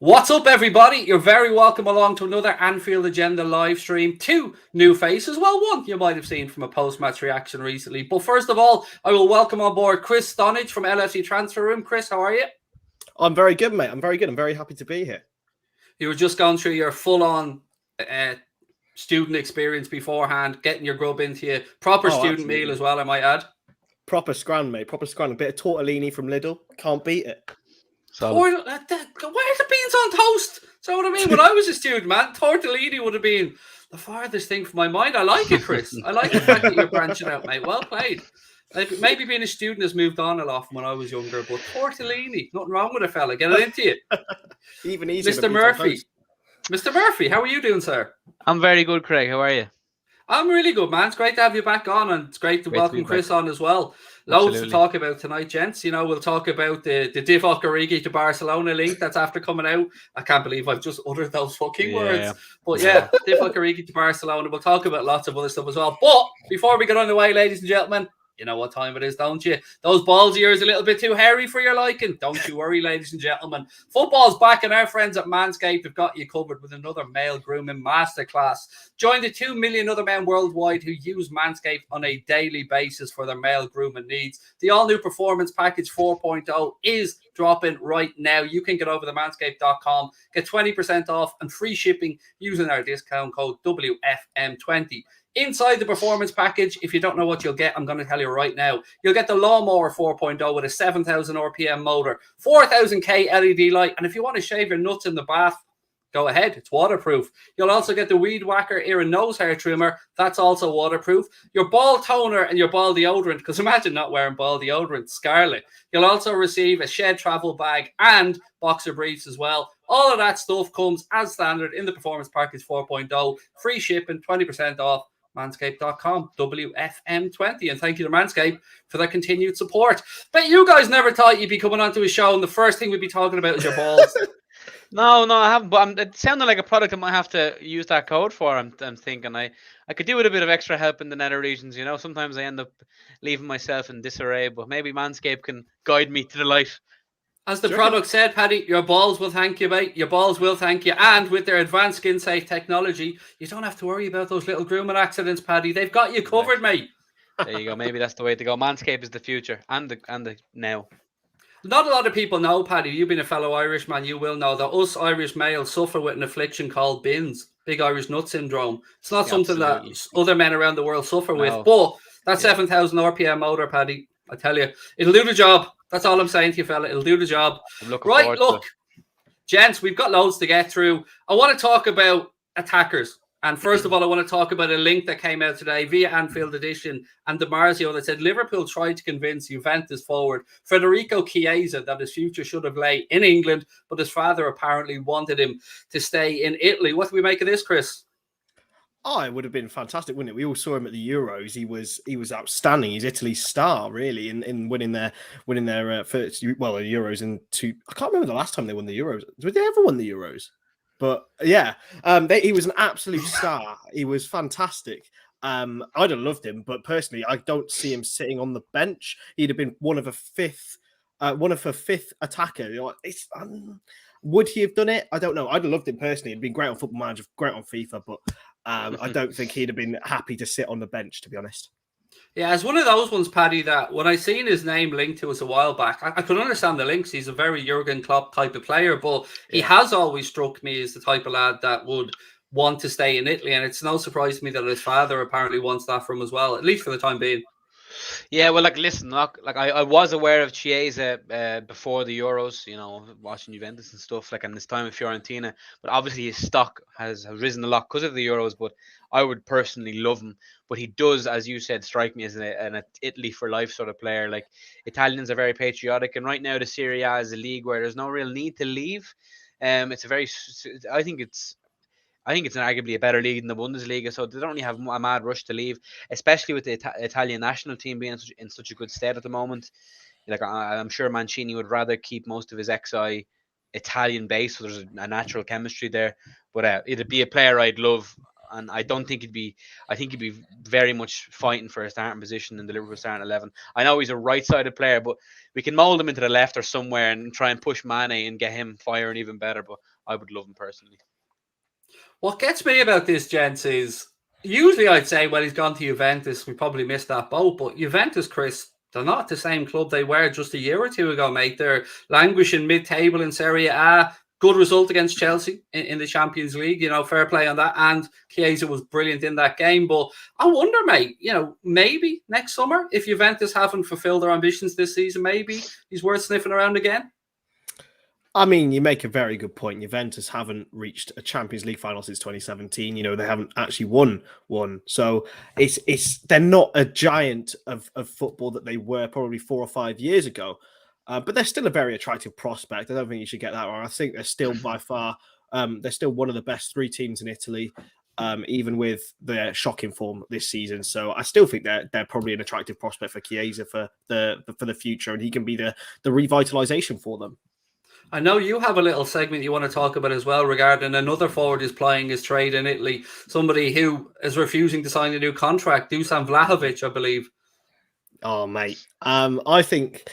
What's up, everybody? You're very welcome along to another Anfield Agenda live stream. Two new faces. Well, one you might have seen from a post-match reaction recently. But first of all, I will welcome on board Chris Stonage from LFC Transfer Room. Chris, how are you? I'm very good, mate. I'm very good. I'm very happy to be here. You were just going through your full-on student experience beforehand, getting your grub into you. Proper student absolutely. meal as well, I might add. Proper scran, mate. Proper scran. A bit of tortellini from Lidl. Can't beat it. Where's the beans on toast? So what I mean, when I was a student, man, tortellini would have been the farthest thing from my mind. I like it, Chris. I like the fact that you're branching out, mate. Well played. Maybe being a student has moved on a lot from when I was younger, but tortellini, nothing wrong with a fella. Get it into you. Even easier. Mr. Murphy. Mr. Murphy, how are you doing, sir? I'm very good, Craig. How are you? I'm really good, man. It's great to have you back on, and it's great to welcome Chris on as well. Loads to talk about tonight, gents. You know, we'll talk about the Divock Origi to Barcelona link that's after coming out. I can't believe I've just uttered those fucking words. But yeah, Divock Origi to Barcelona. We'll talk about lots of other stuff as well. But before we get on the way, ladies and gentlemen, you know what time it is, don't you? Those balls of yours a little bit too hairy for your liking. Don't you worry, ladies and gentlemen. Football's back, and our friends at Manscaped have got you covered with another male grooming masterclass. Join the 2 million other men worldwide who use Manscaped on a daily basis for their male grooming needs. The all-new Performance Package 4.0 is dropping right now. You can get over to manscaped.com, get 20% off and free shipping using our discount code WFM20. Inside the Performance Package, if you don't know what you'll get, I'm going to tell you right now. You'll get the Lawnmower 4.0 with a 7,000 RPM motor, 4,000K LED light, and if you want to shave your nuts in the bath, go ahead. It's waterproof. You'll also get the Weed Whacker ear and nose hair trimmer. That's also waterproof. Your ball toner and your ball deodorant, because imagine not wearing ball deodorant, scarlet. You'll also receive a shed travel bag and boxer briefs as well. All of that stuff comes as standard in the Performance Package 4.0. Free shipping, 20% off. Manscaped.com, WFM20. And thank you to Manscaped for their continued support. But you guys never thought you'd be coming onto a show and the first thing we'd be talking about is your balls. No, I haven't. But it sounded like a product I might have to use that code for. I'm thinking I could do with a bit of extra help in the nether regions. You know, sometimes I end up leaving myself in disarray, but maybe Manscaped can guide me to the light. As the product said, Paddy, your balls will thank you, mate. Your balls will thank you. And with their advanced skin-safe technology, you don't have to worry about those little grooming accidents, Paddy. They've got you covered, mate. There you go. Maybe that's the way to go. Manscaped is the future and the now. Not a lot of people know, Paddy. You've been a fellow Irishman. You will know that us Irish males suffer with an affliction called BINS, Big Irish Nut Syndrome. It's not something that other men around the world suffer with. But that 7,000 RPM motor, Paddy, I tell you, it'll do the job. That's all I'm saying to you, fella. It'll do the job. Right, look, gents, we've got loads to get through. I want to talk about attackers. And first of all, I want to talk about a link that came out today via Anfield Edition and DiMarzio that said Liverpool tried to convince Juventus forward Federico Chiesa that his future should have lay in England, but his father apparently wanted him to stay in Italy. What do we make of this, Chris? Oh, it would have been fantastic, wouldn't it? We all saw him at the Euros. He was outstanding. He's Italy's star, really, in winning their first Euros in two. I can't remember the last time they won the Euros. Did they ever win the Euros? But yeah, he was an absolute star. He was fantastic. I'd have loved him, but personally, I don't see him sitting on the bench. He'd have been one of a fifth attacker. Would he have done it? I don't know. I'd have loved him personally. It'd been great on Football Manager, great on FIFA, but I don't think he'd have been happy to sit on the bench, to be honest. Yeah, it's one of those ones, Paddy, that when I seen his name linked to us a while back, I could understand the links. He's a very Jurgen Klopp type of player, but he has always struck me as the type of lad that would want to stay in Italy, and it's no surprise to me that his father apparently wants that from him as well, at least for the time being. Yeah, well, listen, I was aware of Chiesa before the Euros, you know, watching Juventus and stuff, and this time at Fiorentina. But obviously his stock has risen a lot because of the Euros. But I would personally love him. But he does, as you said, strike me as an Italy for life sort of player. Like, Italians are very patriotic, and right now the Serie A is a league where there's no real need to leave. I think it's arguably a better league than the Bundesliga, so they don't really have a mad rush to leave, especially with the Italian national team being in such a good state at the moment. Like, I'm sure Mancini would rather keep most of his Italian base, so there's a natural chemistry there. But it'd be a player I'd love and I don't think I think he'd be very much fighting for a starting position in the Liverpool starting 11. I know he's a right-sided player, but we can mould him into the left or somewhere and try and push Mane and get him firing even better. But I would love him personally. What gets me about this, gents, is usually I'd say, well, he's gone to Juventus. We probably missed that boat. But Juventus, Chris, they're not the same club they were just a year or two ago, mate. They're languishing mid-table in Serie A. Good result against Chelsea in the Champions League. Fair play on that. And Chiesa was brilliant in that game. But I wonder, mate, maybe next summer, if Juventus haven't fulfilled their ambitions this season, maybe he's worth sniffing around again. I mean, you make a very good point. Juventus haven't reached a Champions League final since 2017. They haven't actually won one. So they're not a giant of football that they were probably 4 or 5 years ago. But they're still a very attractive prospect. I don't think you should get that wrong. I think they're still by far, they're still one of the best 3 teams in Italy, even with their shocking form this season. So I still think they're probably an attractive prospect for Chiesa for the future, and he can be the revitalization for them. I know you have a little segment you want to talk about as well regarding another forward who's plying his trade in Italy, somebody who is refusing to sign a new contract, Dusan Vlahovic, I believe. Oh, mate. I think,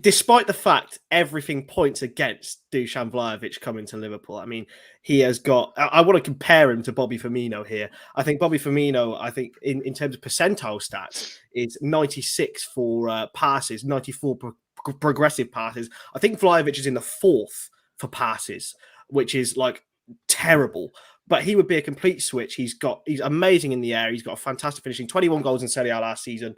despite the fact everything points against Dusan Vlahovic coming to Liverpool, I mean, he has got... I want to compare him to Bobby Firmino here. I think Bobby Firmino, in terms of percentile stats, is 96 for passes, 94 progressive passes. I think Vlahovic is in the 4th for passes, which is like terrible. But he would be a complete switch. He's amazing in the air. He's got a fantastic finishing, 21 goals in Serie A last season.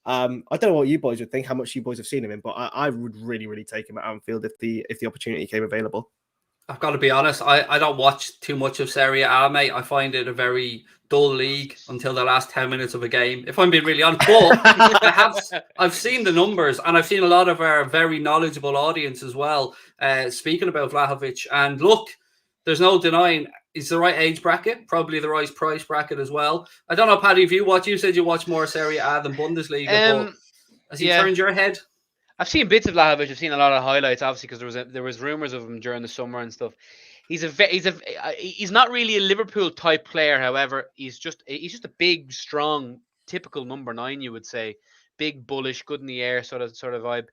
I don't know what you boys would think, how much you boys have seen him in, but I would really, really take him at Anfield if the opportunity came available. I've got to be honest, I don't watch too much of Serie A, mate. I find it a very dull league until the last 10 minutes of a game, if I'm being really honest. But I've seen the numbers, and I've seen a lot of our very knowledgeable audience as well speaking about Vlahovic. And look, there's no denying he's the right age bracket, probably the right price bracket as well. I don't know, Paddy, if you said you watch more Serie A than Bundesliga, but has he turned your head? I've seen bits of Vlahovic. I've seen a lot of highlights, obviously, because there was rumors of him during the summer and stuff. He's not really a Liverpool type player. However, he's just a big, strong, typical number 9. You would say, big, bullish, good in the air sort of vibe.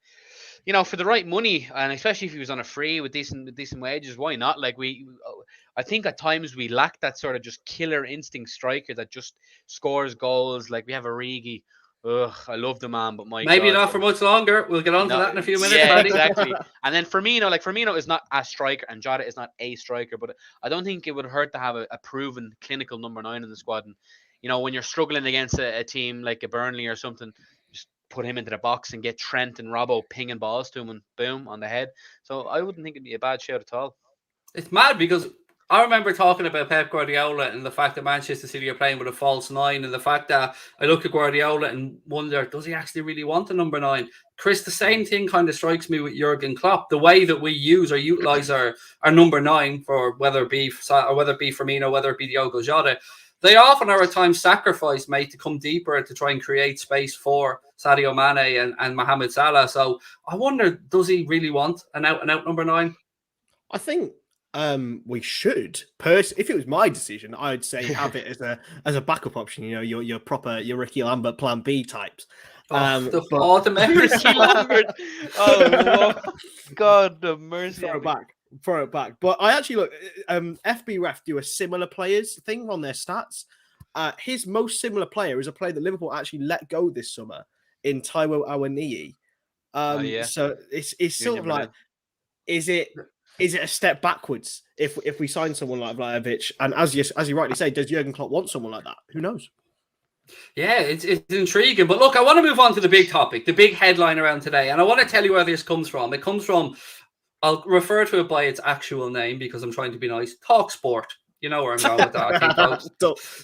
For the right money, and especially if he was on a free with decent wages, why not? Like I think at times we lack that sort of just killer instinct striker that just scores goals. Like we have ORIGI. Ugh, I love the man, but maybe not for much longer. We'll get on to that in a few minutes. Yeah, exactly. And then Firmino is not a striker, and Jota is not a striker, but I don't think it would hurt to have a proven clinical number 9 in the squad. And when you're struggling against a team like a Burnley or something, just put him into the box and get Trent and Robbo pinging balls to him, and boom, on the head. So I wouldn't think it'd be a bad shout at all. It's mad because I remember talking about Pep Guardiola and the fact that Manchester City are playing with a false 9, and the fact that I look at Guardiola and wonder, does he actually really want a number 9? Chris, the same thing kind of strikes me with Jurgen Klopp. The way that we use or utilize our number 9 for whether it be Firmino, whether it be Diogo Jota, they often are at times sacrificed, mate, to come deeper to try and create space for Sadio Mane and Mohamed Salah. So I wonder, does he really want an out-and-out number 9? I think we should. If it was my decision, I'd say have it as a backup option. Your proper Ricky Lambert Plan B types. Ricky Lambert. Oh God, the mercy. Throw it back. But I actually look. FB Ref do a similar players thing on their stats. His most similar player is a player that Liverpool actually let go this summer in Taiwo Awoniyi. So it's sort of like, is it a step backwards if we sign someone like Vlahovic? And as you rightly say, does Jurgen Klopp want someone like that? Who knows? Yeah, it's intriguing. But look, I want to move on to the big topic, the big headline around today. And I want to tell you where this comes from. It comes from, I'll refer to it by its actual name because I'm trying to be nice, Talk Sport. You know where I'm going with that, I think, folks.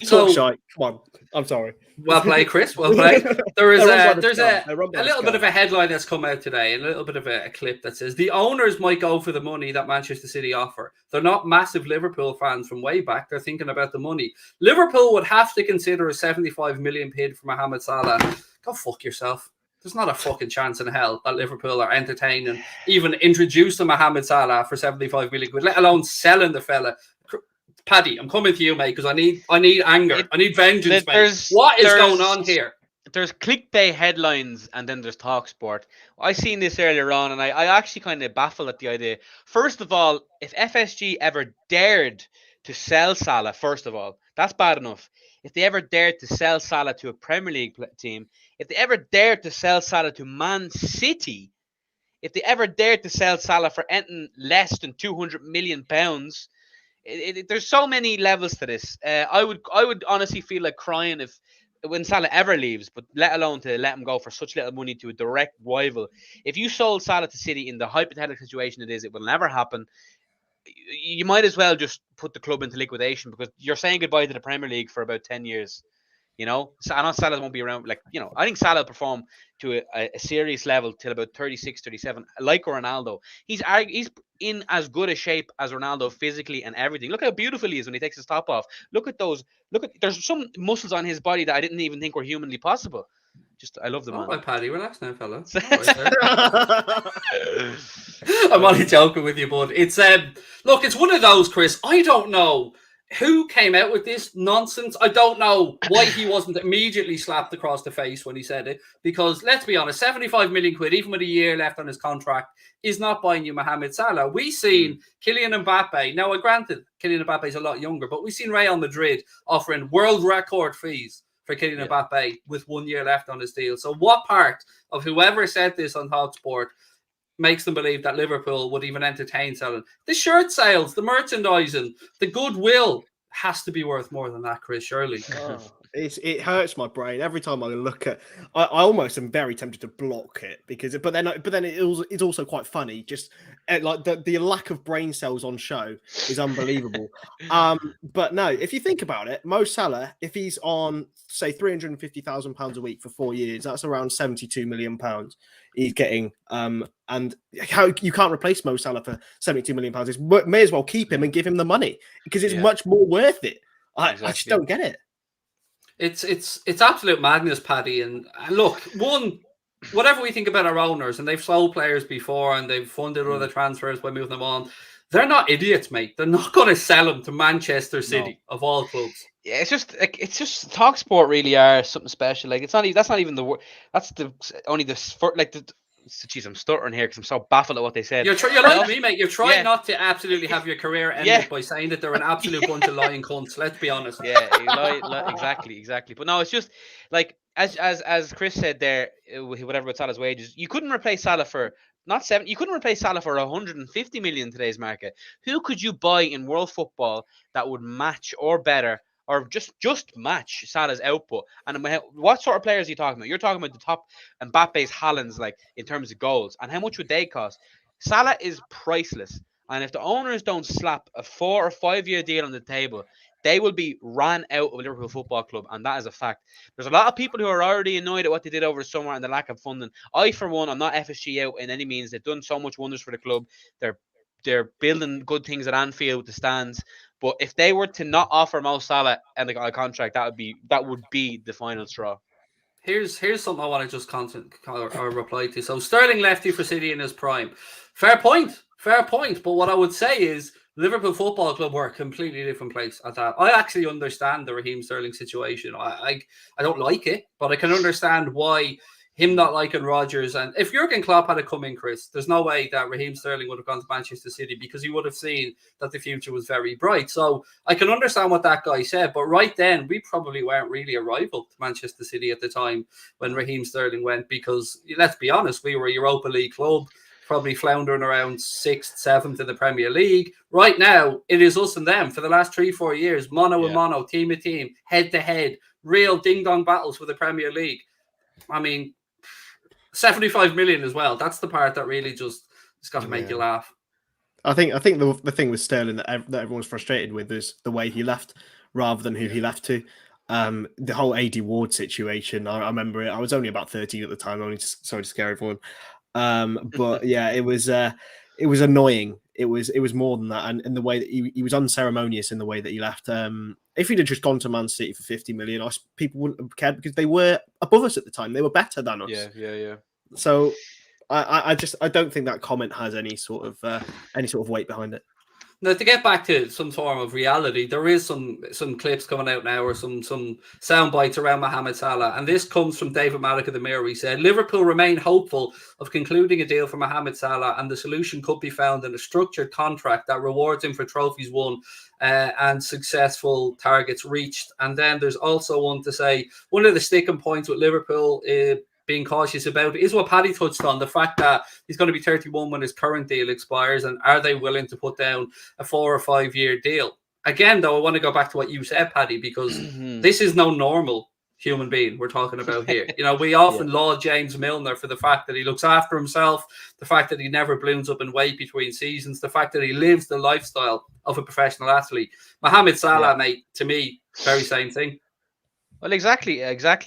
Talk shy. Come on. I'm sorry. Well played, Chris. Well played. There's a little bit of a headline that's come out today, and a little bit of a clip that says the owners might go for the money that Manchester City offer. They're not massive Liverpool fans from way back. They're thinking about the money. Liverpool would have to consider a 75 million bid for Mohamed Salah. Go fuck yourself. There's not a fucking chance in hell that Liverpool are entertaining, even introducing Mohamed Salah for 75 million quid, let alone selling the fella. Paddy, I'm coming to you, mate, because I need anger. I need vengeance, mate. There's- What is there's- going on here? There's clickbait headlines and then there's talk sport. I seen this earlier on and I actually kind of baffled at the idea. First of all, if FSG ever dared to sell Salah, first of all, that's bad enough. If they ever dared to sell Salah to a Premier League team, if they ever dared to sell Salah to Man City, if they ever dared to sell Salah for anything less than £200 million, there's so many levels to this. I would honestly feel like crying when Salah ever leaves, but let alone to let him go for such little money to a direct rival. If you sold Salah to City in the hypothetical situation it will never happen. You might as well just put the club into liquidation because you're saying goodbye to the Premier League for about 10 years. You know, I know Salah won't be around. Like, you know, I think Salah will perform to a serious level till about 36, 37, like Ronaldo. He's in as good a shape as Ronaldo physically and everything. Look how beautiful he is when he takes his top off. There's some muscles on his body that I didn't even think were humanly possible. I love the man. All right, Paddy, relax now, fella. I'm only joking with you, bud. It's look, it's one of those, Chris. I don't know who came out with this nonsense. I don't know why he wasn't immediately slapped across the face when he said it. Because let's be honest, 75 million quid, even with a year left on his contract, is not buying you Mohamed Salah. We've seen Kylian Mbappe. Now, granted, Kylian Mbappe is a lot younger, but we've seen Real Madrid offering world record fees for Kylian Mbappe with 1 year left on his deal. So what part of whoever said this on Hotsport makes them believe that Liverpool would even entertain selling? The shirt sales, the merchandising, the goodwill has to be worth more than that, Chris, surely. It hurts my brain every time I look at. I almost am very tempted to block it but then it's also quite funny. Just like the lack of brain cells on show is unbelievable. But no, if you think about it, Mo Salah, if he's on say £350,000 a week for 4 years, that's around £72 million he's getting. And how you can't replace Mo Salah for £72 million? May as well keep him and give him the money because it's much more worth it. I just don't get it. It's absolute madness, Paddy. And look, whatever we think about our owners, and they've sold players before and they've funded other transfers by moving them on, they're not idiots, mate. They're not going to sell them to Manchester City of all clubs. Yeah, it's just TalkSport really are something special. Like that's not even the word. That's Jeez, I'm stuttering here because I'm so baffled at what they said. You're like me, mate. You're trying not to absolutely have your career ended by saying that they're an absolute bunch of lying cunts. Let's be honest. Yeah, exactly. But no, it's just like as Chris said there, whatever with Salah's wages, you couldn't replace Salah for you couldn't replace Salah for 150 million in today's market. Who could you buy in world football that would match or better? Or just match Salah's output. And what sort of players are you talking about? You're talking about the top Mbappe's, Haaland's, like in terms of goals. And how much would they cost? Salah is priceless. And if the owners don't slap a 4 or 5 year deal on the table, they will be ran out of Liverpool Football Club. And that is a fact. There's a lot of people who are already annoyed at what they did over the summer and the lack of funding. I, for one, I'm not FSG out in any means. They've done so much wonders for the club. They're building good things at Anfield with the stands. But if they were to not offer Mo Salah and a contract, that would be the final straw. Here's something I want to just reply to. So Sterling left you for City in his prime. Fair point. But what I would say is Liverpool Football Club were a completely different place at that. I actually understand the Raheem Sterling situation. I don't like it, but I can understand why him not liking Rodgers. And if Jurgen Klopp had come in, Chris, there's no way that Raheem Sterling would have gone to Manchester City because he would have seen that the future was very bright. So I can understand what that guy said. But right then, we probably weren't really a rival to Manchester City at the time when Raheem Sterling went because, let's be honest, we were a Europa League club, probably floundering around 6th, 7th in the Premier League. Right now, it is us and them for the last 3-4 years, mono and mono, team to team, head to head, real ding-dong battles for the Premier League. I mean, 75 million as well. That's the part that really just got to make you laugh. I think the thing with Sterling that everyone's frustrated with is the way he left rather than who he left to. The whole AD Ward situation, I remember it. I was only about 13 at the time. Sorry to scare everyone. But yeah, it was annoying. It was more than that, and the way that he was unceremonious in the way that he left. If he'd have just gone to Man City for 50 million, people wouldn't have cared because they were above us at the time. They were better than us. Yeah. So I don't think that comment has any sort of weight behind it. Now, to get back to some form of reality, there is some clips coming out now, or some sound bites around Mohamed Salah, and this comes from David Malik of the Mirror. He said, Liverpool remain hopeful of concluding a deal for Mohamed Salah, and the solution could be found in a structured contract that rewards him for trophies won and successful targets reached. And then there's also one to say, one of the sticking points with Liverpool being cautious about is what Paddy touched on, the fact that he's going to be 31 when his current deal expires, and are they willing to put down a 4 or 5 year deal? Again, though, I want to go back to what you said, Paddy, because this is no normal human being we're talking about here. You know, we often laud James Milner for the fact that he looks after himself, the fact that he never balloons up in weight between seasons, the fact that he lives the lifestyle of a professional athlete. Mohamed Salah, mate, to me, very same thing. Well, exactly,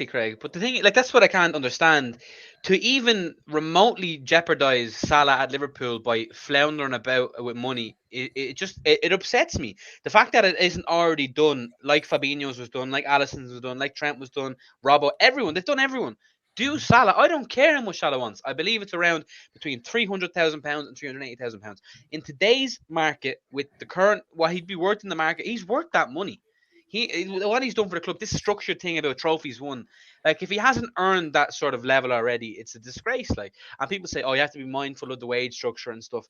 Craig. But the thing, like, that's what I can't understand. To even remotely jeopardize Salah at Liverpool by floundering about with money, it upsets me. The fact that it isn't already done, like Fabinho's was done, like Alisson's was done, like Trent was done, Robbo, they've done everyone. Do Salah. I don't care how much Salah wants. I believe it's around between £300,000 and £380,000. In today's market, with the current, what he'd be worth in the market, he's worth that money. What he's done for the club, this structured thing about trophies won, like, if he hasn't earned that sort of level already, it's a disgrace. Like, and people say, oh, you have to be mindful of the wage structure and stuff.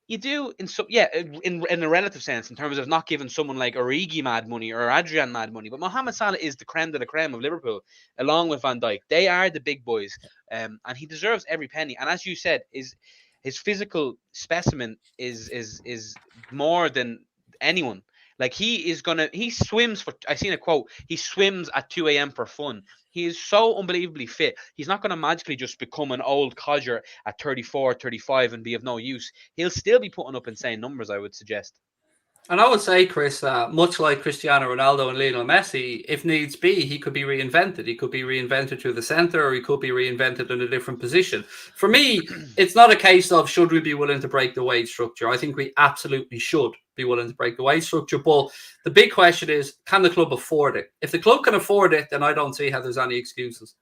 You do in a relative sense, in terms of not giving someone like Origi mad money or Adrian mad money. But Mohamed Salah is the creme de la creme of Liverpool, along with Van Dijk. They are the big boys, and he deserves every penny. And as you said, his physical specimen is more than anyone. Like, he swims for, I seen a quote, he swims at 2 a.m. for fun. He is so unbelievably fit. He's not going to magically just become an old codger at 34, 35 and be of no use. He'll still be putting up insane numbers, I would suggest. And I would say, Chris, much like Cristiano Ronaldo and Lionel Messi, if needs be, he could be reinvented. He could be reinvented through the centre, or he could be reinvented in a different position. For me, it's not a case of should we be willing to break the wage structure. I think we absolutely should be willing to break the wage structure. But the big question is, can the club afford it? If the club can afford it, then I don't see how there's any excuses.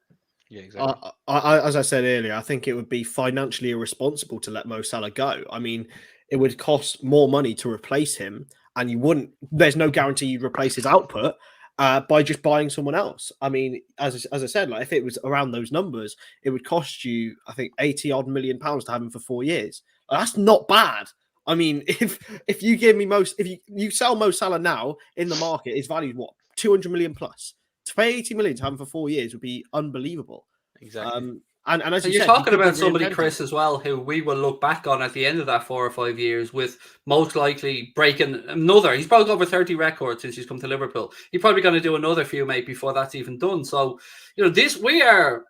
Yeah, exactly. As I said earlier, I think it would be financially irresponsible to let Mo Salah go. I mean, it would cost more money to replace him, and there's no guarantee you'd replace his output by just buying someone else. I mean, as I said, like, if it was around those numbers, it would cost you, I think, 80 odd million pounds to have him for 4 years. That's not bad. I mean, if you give me if you sell Mo Salah now in the market, it's valued 200 million plus. To pay 80 million to have him for 4 years would be unbelievable. Exactly. And as you're talking about somebody, Chris, as well, who we will look back on at the end of that 4 or 5 years with most likely breaking another. He's probably got over 30 records since he's come to Liverpool. He's probably going to do another few, mate, before that's even done. So, we are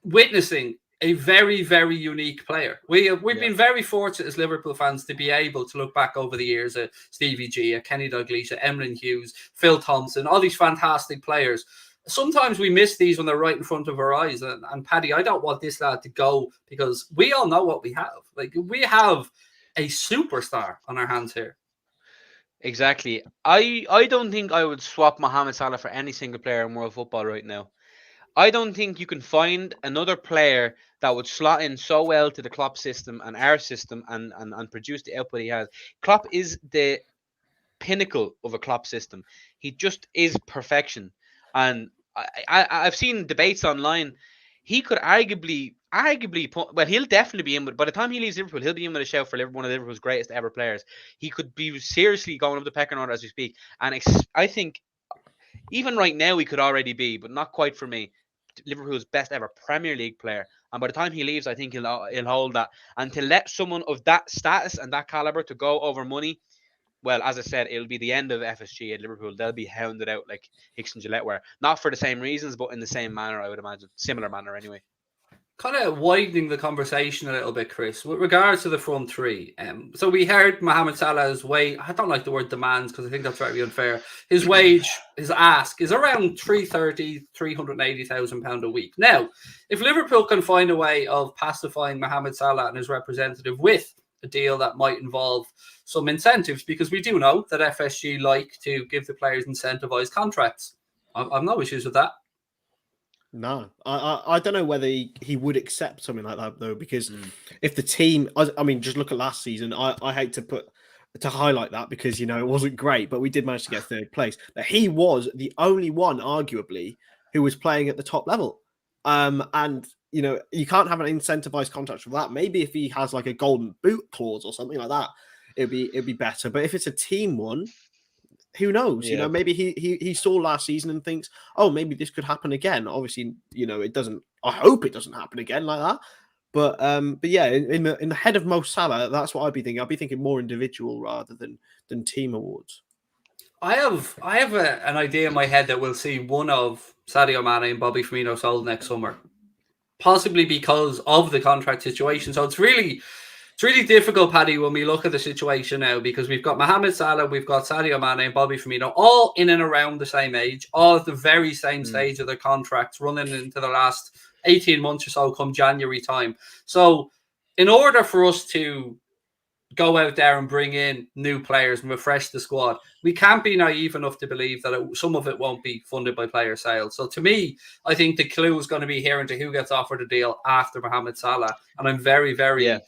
witnessing a very, very unique player. We've been very fortunate as Liverpool fans to be able to look back over the years at Stevie G, at Kenny Dalglish, at Emlyn Hughes, Phil Thompson, all these fantastic players. Sometimes we miss these when they're right in front of our eyes. And Paddy, I don't want this lad to go, because we all know what we have. Like, we have a superstar on our hands here. Exactly. I don't think I would swap Mohamed Salah for any single player in world football right now. I don't think you can find another player that would slot in so well to the Klopp system and our system and produce the output he has. Klopp is the pinnacle of a Klopp system. He just is perfection. And I've seen debates online. He could arguably put, well, he'll definitely be in, but by the time he leaves Liverpool, he'll be in with a shout for one of Liverpool's greatest ever players. He could be seriously going up the pecking order as we speak. And I think even right now he could already be, but not quite for me, Liverpool's best ever Premier League player. And by the time he leaves, I think he'll hold that. And to let someone of that status and that caliber to go over money, well, as I said, it'll be the end of FSG at Liverpool. They'll be hounded out like Hicks and Gillette were. Not for the same reasons, but in the same manner, I would imagine. Similar manner, anyway. Kind of widening the conversation a little bit, Chris, with regards to the front three. So we heard Mohamed Salah's wage. I don't like the word demands because I think that's very unfair. His wage, his ask, is around £380,000 a week. Now, if Liverpool can find a way of pacifying Mohamed Salah and his representative with a deal that might involve some incentives, because we do know that FSG like to give the players incentivized contracts. I've no issues with that. No, I don't know whether he would accept something like that, though, because if the team, I mean, just look at last season. I hate to put to highlight that because, you know, it wasn't great, but we did manage to get third place. But he was the only one, arguably, who was playing at the top level. And, you know, you can't have an incentivized contract for that. Maybe if he has like a golden boot clause or something like that, it'd be better. But if it's a team one, who knows? You know, maybe he saw last season and thinks, oh, maybe this could happen again. Obviously, you know, it doesn't. I hope it doesn't happen again like that. But yeah, in the head of Mo Salah, that's what I'd be thinking. I'd be thinking more individual rather than team awards. I have an idea in my head that we'll see one of Sadio Mane and Bobby Firmino sold next summer, possibly because of the contract situation. So it's really difficult, Paddy, when we look at the situation now, because we've got Mohamed Salah, we've got Sadio Mane and Bobby Firmino, all in and around the same age, all at the very same stage of their contracts, running into the last 18 months or so come January time. So in order for us to go out there and bring in new players and refresh the squad, we can't be naive enough to believe that some of it won't be funded by player sales. So to me, I think the clue is going to be here into who gets offered a deal after Mohamed Salah. And I'm very, very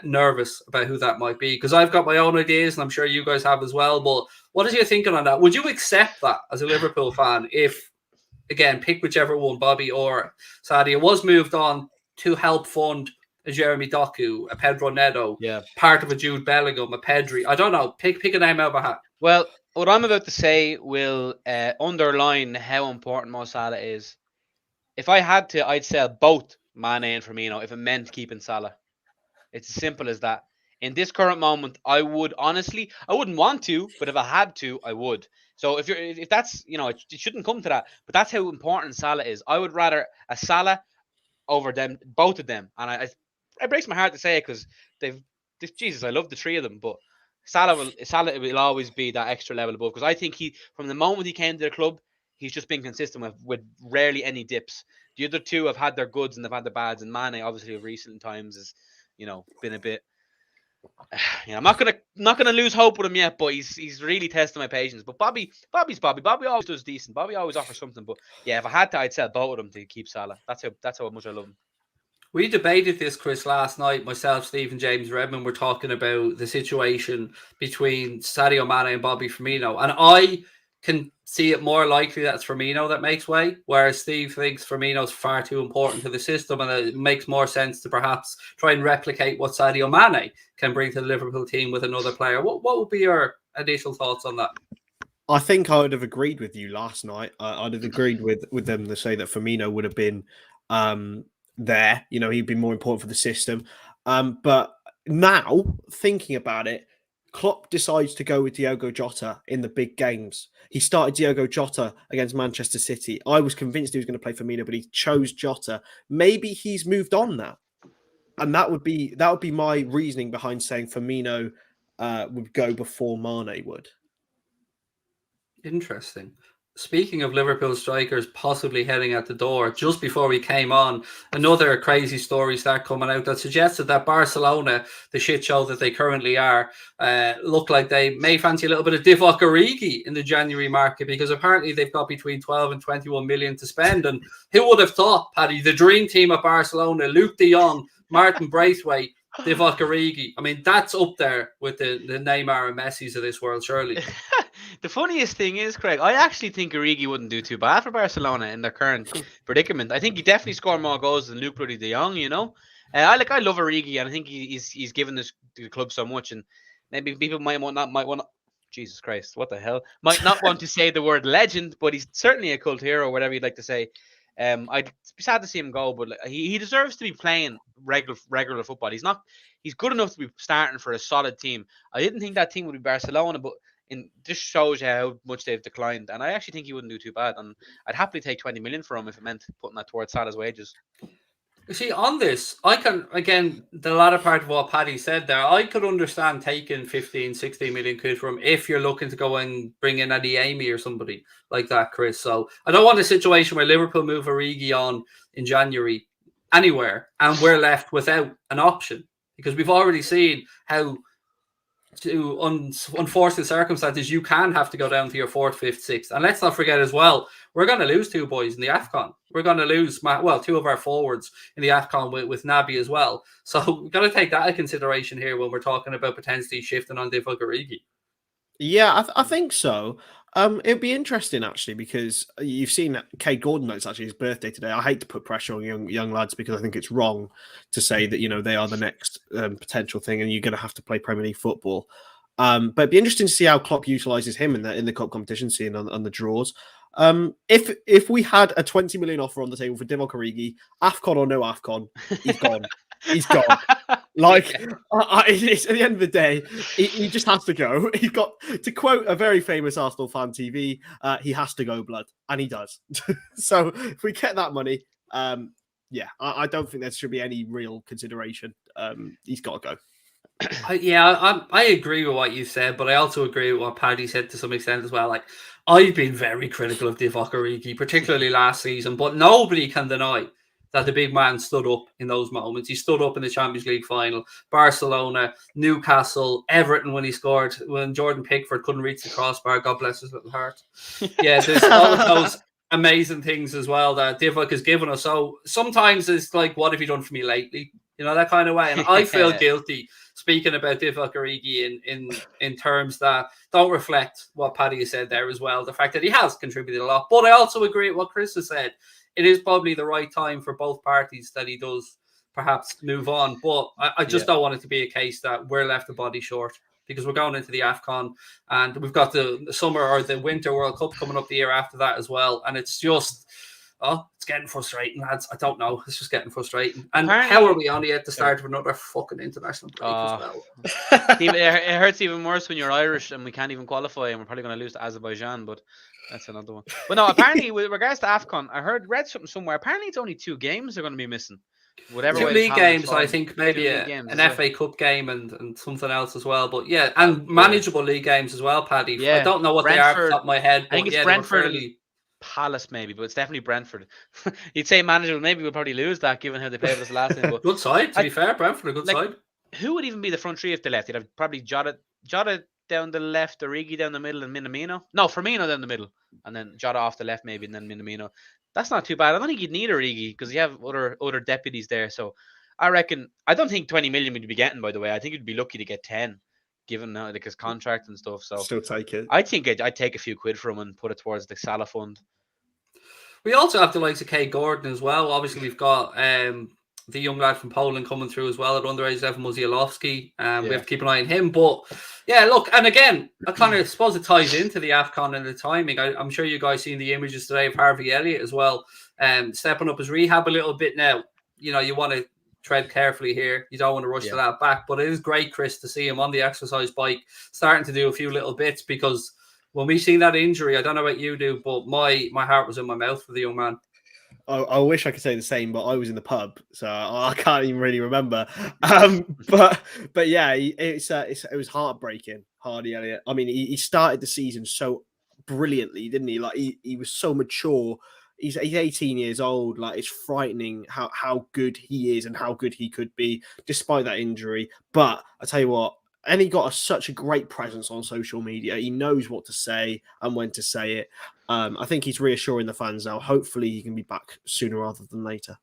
nervous about who that might be, because I've got my own ideas and I'm sure you guys have as well. But what is your thinking on that? Would you accept that as a Liverpool fan if, again, pick whichever one, Bobby or Sadio, was moved on to help fund a Jeremy Doku, a Pedro Neto, part of a Jude Bellingham, a Pedri? I don't know. Pick a name out of a hat. Well, what I'm about to say will underline how important Mo Salah is. If I had to, I'd sell both Mane and Firmino if it meant keeping Salah. It's as simple as that. In this current moment, I would honestly, I wouldn't want to, but if I had to, I would. So if that's, you know, it shouldn't come to that, but that's how important Salah is. I would rather a Salah over them, both of them. And it breaks my heart to say it because Jesus, I love the three of them, but Salah will always be that extra level above, because I think from the moment he came to the club, he's just been consistent with rarely any dips. The other two have had their goods and they've had their bads, and Mane obviously of recent times is, you know, been a bit. You know, I'm not gonna lose hope with him yet, but he's really testing my patience. But Bobby's Bobby. Bobby always does decent. Bobby always offers something. But yeah, if I had to, I'd sell both of them to keep Salah. That's how much I love him. We debated this, Chris, last night. Myself, Steve, and James Redmond were talking about the situation between Sadio Mane and Bobby Firmino, and I can see it more likely that it's Firmino that makes way, whereas Steve thinks Firmino's far too important to the system, and it makes more sense to perhaps try and replicate what Sadio Mane can bring to the Liverpool team with another player. What would be your initial thoughts on that? I think I would have agreed with you last night. I'd have agreed with them to say that Firmino would have been there. You know, he'd be more important for the system. But now, thinking about it, Klopp decides to go with Diogo Jota in the big games. He started Diogo Jota against Manchester City. I was convinced he was going to play Firmino, but he chose Jota. Maybe he's moved on now, and that would be my reasoning behind saying Firmino would go before Mane would. Interesting. Speaking of Liverpool strikers possibly heading at the door, just before we came on, another crazy story started coming out that suggested that Barcelona, the shit show that they currently are, look like they may fancy a little bit of Divock Origi in the January market, because apparently they've got between 12 and 21 million to spend. And who would have thought, Paddy, the dream team at Barcelona, Luke de Jong, Martin Braithwaite, Divock Origi. I mean, that's up there with the Neymar and Messi's of this world, surely. The funniest thing is, Craig, I actually think Origi wouldn't do too bad for Barcelona in their current predicament. I think he definitely scored more goals than Luke de Jong, you know. I love Origi, and I think he's given the club so much, and maybe people might want Jesus Christ, what the hell? Might not want to say the word legend, but he's certainly a cult hero, whatever you'd like to say. I'd be sad to see him go, but he deserves to be playing regular football. He's good enough to be starting for a solid team. I didn't think that team would be Barcelona, but this shows how much they've declined, and I actually think he wouldn't do too bad, and I'd happily take 20 million for him if it meant putting that towards Salah's wages. You see, on this, I can, again, the latter part of what Paddy said there, I could understand taking 15, 16 million quid from him if you're looking to go and bring in Eddie Amy or somebody like that, Chris. So I don't want a situation where Liverpool move Origi on in January anywhere and we're left without an option, because we've already seen how to unfortunate circumstances, you can have to go down to your 4th, 5th, 6th. And let's not forget as well, we're going to lose 2 boys in the AFCON. We're going to lose, 2 of our forwards in the AFCON with Naby as well. So we've got to take that into consideration here when we're talking about potentially shifting on Divock Origi. Yeah, I think so. It'd be interesting actually because you've seen that Cade Gordon. It's actually his birthday today. I hate to put pressure on young lads because I think it's wrong to say that they are the next potential thing, and you're going to have to play Premier League football. But it'd be interesting to see how Klopp utilises him in the cup competition, seeing on the draws. If we had a 20 million offer on the table for Divock Origi, AFCON or no AFCON, he's gone. He's gone. Like, it's, at the end of the day, he just has to go. He's got, to quote a very famous Arsenal fan TV, he has to go, blood. And he does. So if we get that money, I don't think there should be any real consideration. He's got to go. I agree with what you said, but I also agree with what Paddy said to some extent as well. Like, I've been very critical of Divock Origi, particularly last season, but nobody can deny that the big man stood up in those moments. He stood up in the Champions League final, Barcelona, Newcastle, Everton when he scored, when Jordan Pickford couldn't reach the crossbar. God bless his little heart. Yeah, there's all of those amazing things as well that Divock has given us. So sometimes it's like, what have you done for me lately? That kind of way. And I feel guilty speaking about Divock Origi in terms that don't reflect what Paddy has said there as well. The fact that he has contributed a lot. But I also agree with what Chris has said. It is probably the right time for both parties that he does perhaps move on. But I just don't want it to be a case that we're left a body short, because we're going into the AFCON and we've got the summer or the Winter World Cup coming up the year after that as well. And it's just, it's getting frustrating, lads. I don't know. It's just getting frustrating. And how are we only at the start of another fucking international break as well? It hurts even worse when you're Irish and we can't even qualify, and we're probably going to lose to Azerbaijan, but that's another one. But no, apparently with regards to AFCON, I read something somewhere. Apparently it's only 2 games they're going to be missing. Whatever 2 league games, I think maybe an FA Cup game and something else as well. But yeah, and manageable league games as well, Paddy. Yeah. I don't know what Brentford, they are off the top of my head. I think it's Brentford Palace maybe, but it's definitely Brentford. You'd say manageable, maybe we'll probably lose that given how they played us last time. But good side, to be fair. Brentford, a good side. Who would even be the front three if they left? You'd have probably Jota down the left, Origi down the middle, and Minamino. No, Firmino down the middle, and then Jota off the left maybe, and then Minamino. That's not too bad. I don't think you'd need Origi because you have other deputies there. So I reckon, I don't think 20 million would be getting, by the way. I think you'd be lucky to get 10, given like his contract and stuff. So still take it. I think I'd take a few quid from him and put it towards the Salah fund. We also have the likes of Cade Gordon as well. Obviously, we've got the young lad from Poland coming through as well at underage level, Musialowski. We have to keep an eye on him. But yeah, look, and again, I kind of suppose it ties into the AFCON and the timing. I'm sure you guys seen the images today of Harvey Elliott as well, stepping up his rehab a little bit now. You want to tread carefully here. You don't want to rush to that back. But it is great, Chris, to see him on the exercise bike starting to do a few little bits, because when we seen that injury, I don't know what you do, but my heart was in my mouth for the young man. I wish I could say the same, but I was in the pub, so I can't even really remember. But yeah, it was heartbreaking, Harvey Elliott. I mean, he started the season so brilliantly, didn't he? Like he was so mature. He's 18 years old. Like, it's frightening how good he is and how good he could be despite that injury. But I tell you what, and he got such a great presence on social media. He knows what to say and when to say it. I think he's reassuring the fans now. Hopefully he can be back sooner rather than later.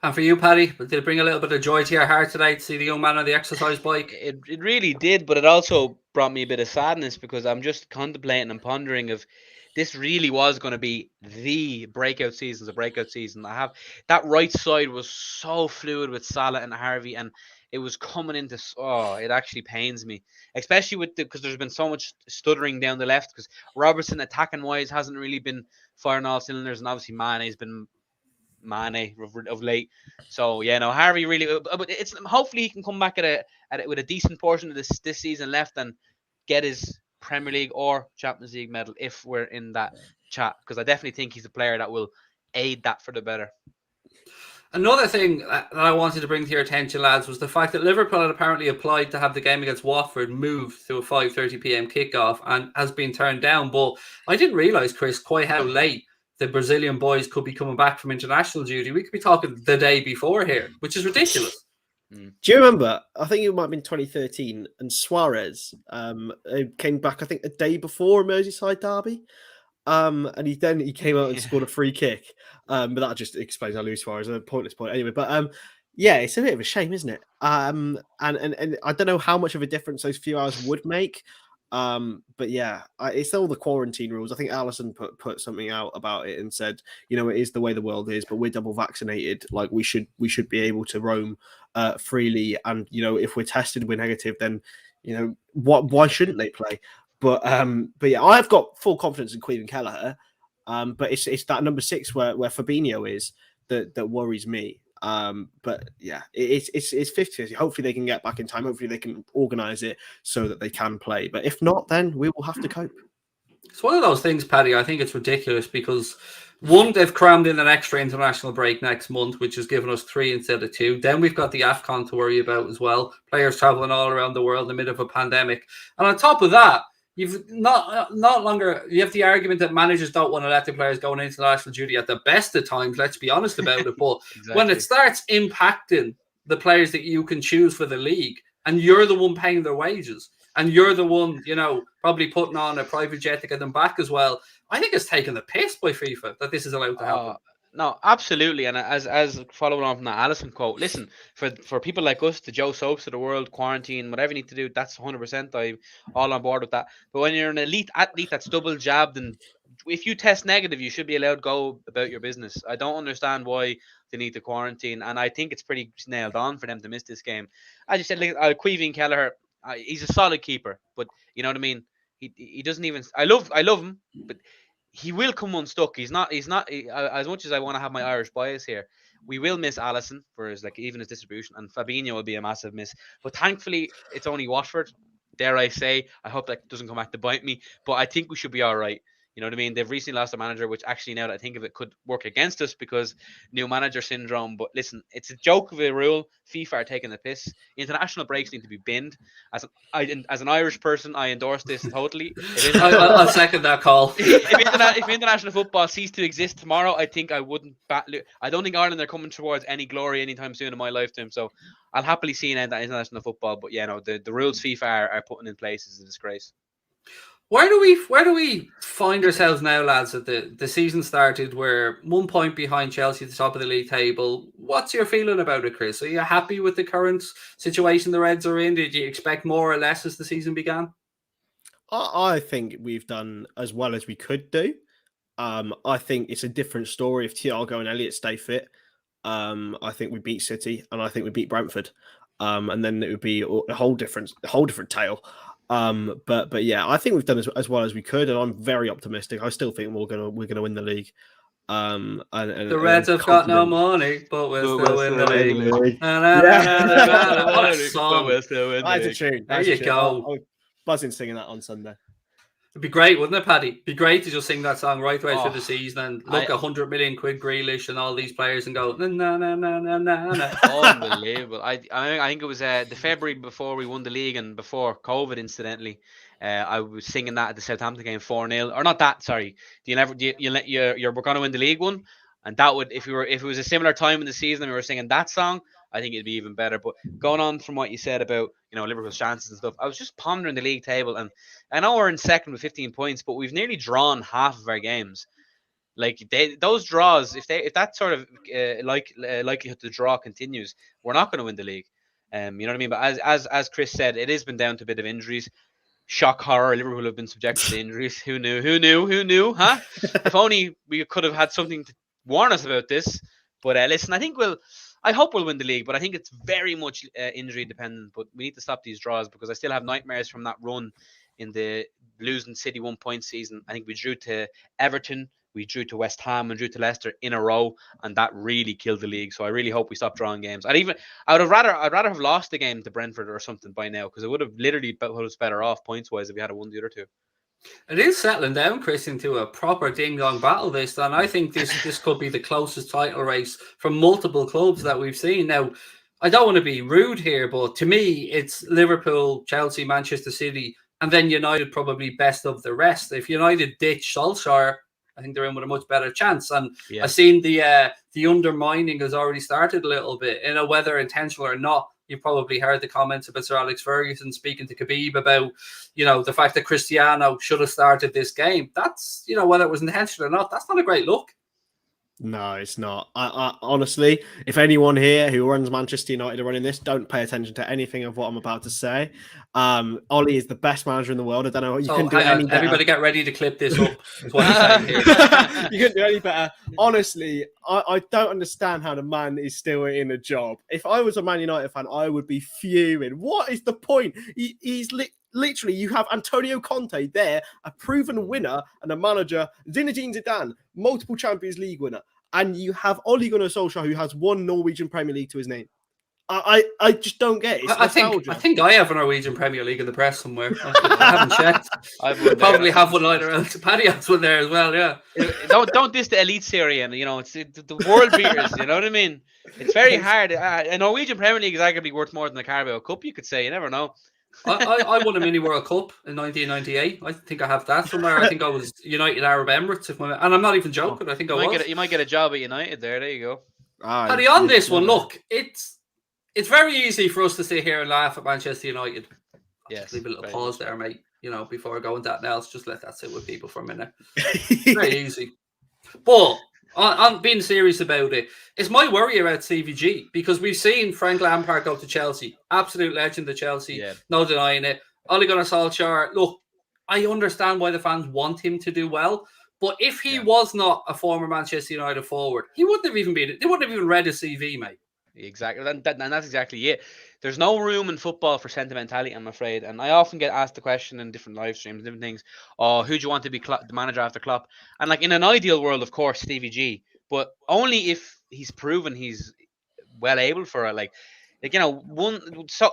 And for you, Paddy, did it bring a little bit of joy to your heart today to see the young man on the exercise bike? It really did, but it also brought me a bit of sadness, because I'm just contemplating and pondering if this really was going to be the breakout season. I have that right side was so fluid with Salah and Harvey, and it was coming into, it actually pains me, especially because there's been so much stuttering down the left, because Robertson attacking wise hasn't really been firing all cylinders, and obviously Mane's been Mane of late. So yeah, no, Harvey really, but it's hopefully he can come back with a decent portion of this season left and get his Premier League or Champions League medal if we're in that chat, because I definitely think he's a player that will aid that for the better. Another thing that I wanted to bring to your attention, lads, was the fact that Liverpool had apparently applied to have the game against Watford moved to a 5:30 p.m. kickoff and has been turned down. But I didn't realise, Chris, quite how late the Brazilian boys could be coming back from international duty. We could be talking the day before here, which is ridiculous. Do you remember? I think it might have been 2013, and Suarez came back. I think a day before a Merseyside derby, and he came out and scored a free kick. But that just explains how Luis Suarez a pointless point anyway. But yeah, it's a bit of a shame, isn't it? And I don't know how much of a difference those few hours would make. But yeah, it's all the quarantine rules. I think Allison put something out about it and said, it is the way the world is, but we're double vaccinated. Like we should be able to roam freely, and if we're tested, we're negative, then why shouldn't they play? But yeah, I've got full confidence in Queen and Kelleher. But it's that number 6 where Fabinho is that worries me. But yeah, it's 50-50. Hopefully they can get back in time. Hopefully they can organise it so that they can play. But if not, then we will have to cope. It's one of those things, Paddy. I think it's ridiculous because one, they've crammed in an extra international break next month, which has given us 3 instead of 2. Then we've got the AFCON to worry about as well. Players travelling all around the world in the middle of a pandemic, and on top of that, you've not longer. You have the argument that managers don't want to let the players go on international duty at the best of times. Let's be honest about it. But Exactly. when it starts impacting the players that you can choose for the league, and you're the one paying their wages, and you're the one, probably putting on a private jet to get them back as well, I think it's taking the piss by FIFA that this is allowed to happen. No, absolutely. And as following on from that Allison quote, listen, for people like us, the Joe Soaps of the world, quarantine, whatever you need to do, that's 100%. I'm all on board with that. But when you're an elite athlete that's double jabbed, and if you test negative, you should be allowed to go about your business. I don't understand why they need to quarantine, and I think it's pretty nailed on for them to miss this game. As you said, like Queeveen Kelleher, he's a solid keeper, but you know what I mean. He doesn't even. I love him, but he will come unstuck. He's not as much as I want to have my Irish bias here. We will miss Allison for his even his distribution, and Fabinho will be a massive miss. But thankfully, it's only Watford. Dare I say? I hope that doesn't come back to bite me. But I think we should be all right. You know what I mean? They've recently lost a manager, which actually, now that I think of it, could work against us because new manager syndrome. But listen, it's a joke of a rule. FIFA are taking the piss. International breaks need to be binned. As an Irish person, I endorse this totally. I'll second that call. If international football ceased to exist tomorrow, I think I wouldn't. I don't think Ireland are coming towards any glory anytime soon in my lifetime. So I'll happily see an end to international football. But yeah, no, the rules FIFA are putting in place is a disgrace. Where do we find ourselves now, lads? That the season started, we're 1 point behind Chelsea at the top of the league table. What's your feeling about it, Chris? Are you happy with the current situation the Reds are in? Did you expect more or less as the season began? I think we've done as well as we could do. I think it's a different story if Thiago and Elliott stay fit. I think we beat City and I think we beat Brentford. And then it would be a whole different tale. But yeah, I think we've done as well as we could, and I'm very optimistic. I still think we're gonna win the league. And the Reds have got no money, but we'll still win the league. That's a tune. There you go. I was buzzing singing that on Sunday. It'd be great, wouldn't it, Paddy? It'd be great to just sing that song right through the season and look 100 million quid Grealish and all these players and go na na na na na na. Unbelievable. I think it was the February before we won the league and before COVID, incidentally. I was singing that at the Southampton game 4-0, or not that. Sorry, we're going to win the league one, and that would if it was a similar time in the season and we were singing that song, I think it'd be even better. But going on from what you said about Liverpool's chances and stuff, I was just pondering the league table, and I know we're in second with 15 points, but we've nearly drawn half of our games. Like those draws, if that sort of likelihood to draw continues, we're not going to win the league. You know what I mean? But as Chris said, it has been down to a bit of injuries. Shock horror! Liverpool have been subjected to injuries. Who knew? Huh? If only we could have had something to warn us about this. But listen, I hope we'll win the league, but I think it's very much injury dependent. But we need to stop these draws because I still have nightmares from that run in the losing City 1 point season. I think we drew to Everton, we drew to West Ham, and drew to Leicester in a row, and that really killed the league. So I really hope we stop drawing games. I'd rather have lost the game to Brentford or something by now, because it would have literally put us better off points wise if we had won the other two. It is settling down, Chris, into a proper ding-dong battle this, and I think this could be the closest title race from multiple clubs that we've seen. Now, I don't want to be rude here, but to me, it's Liverpool, Chelsea, Manchester City, and then United probably best of the rest. If United ditch Solskjaer, I think they're in with a much better chance. And I've seen the undermining has already started a little bit, whether intentional or not. You've probably heard the comments about Sir Alex Ferguson speaking to Khabib about, you know, the fact that Cristiano should have started this game. That's, you know, whether it was intentional or not, that's not a great look. No, it's not. I honestly, if anyone here who runs Manchester United are running this, don't pay attention to anything of what I'm about to say. Ollie is the best manager in the world. I don't know. You couldn't do any better. Everybody get ready to clip this up. Is what he's saying here. You couldn't do any better. Honestly, I don't understand how the man is still in a job. If I was a Man United fan, I would be fuming. What is the point? He's literally, you have Antonio Conte there, a proven winner and a manager, Zinedine Zidane, multiple Champions League winner, and you have Ole Gunnar Solskjaer, who has one Norwegian Premier League to his name. I just don't get it. I think I have a Norwegian Premier League in the press somewhere. I haven't checked. I probably have one lying around. Paddy has one there as well. Yeah. Don't diss the elite series, and you know it's the world beaters. You know what I mean? It's very hard. A Norwegian Premier League is arguably worth more than the Carabao Cup. You could say. You never know. I won a mini World Cup in 1998. I think I have that somewhere. I think I was United Arab Emirates, and I'm not even joking. I think you might get a job at United there. There you go. Paddy, on this one, look, it's very easy for us to sit here and laugh at Manchester United. Yes, leave a little pause there, mate. You know, before I go into that else, just let that sit with people for a minute. Very easy. But I'm being serious about it. It's my worry about CVG because we've seen Frank Lampard go to Chelsea. Absolute legend of Chelsea. Yeah. No denying it. Ole Gunnar Solskjaer. Look, I understand why the fans want him to do well. But if he was not a former Manchester United forward, he wouldn't have even been. They wouldn't have even read his CV, mate. Exactly, and that's exactly it. There's no room in football for sentimentality, I'm afraid. And I often get asked the question in different live streams, different things. Oh, who do you want to be the manager after Klopp? And like in an ideal world, of course, Stevie G. But only if he's proven he's well able for it. Like you know,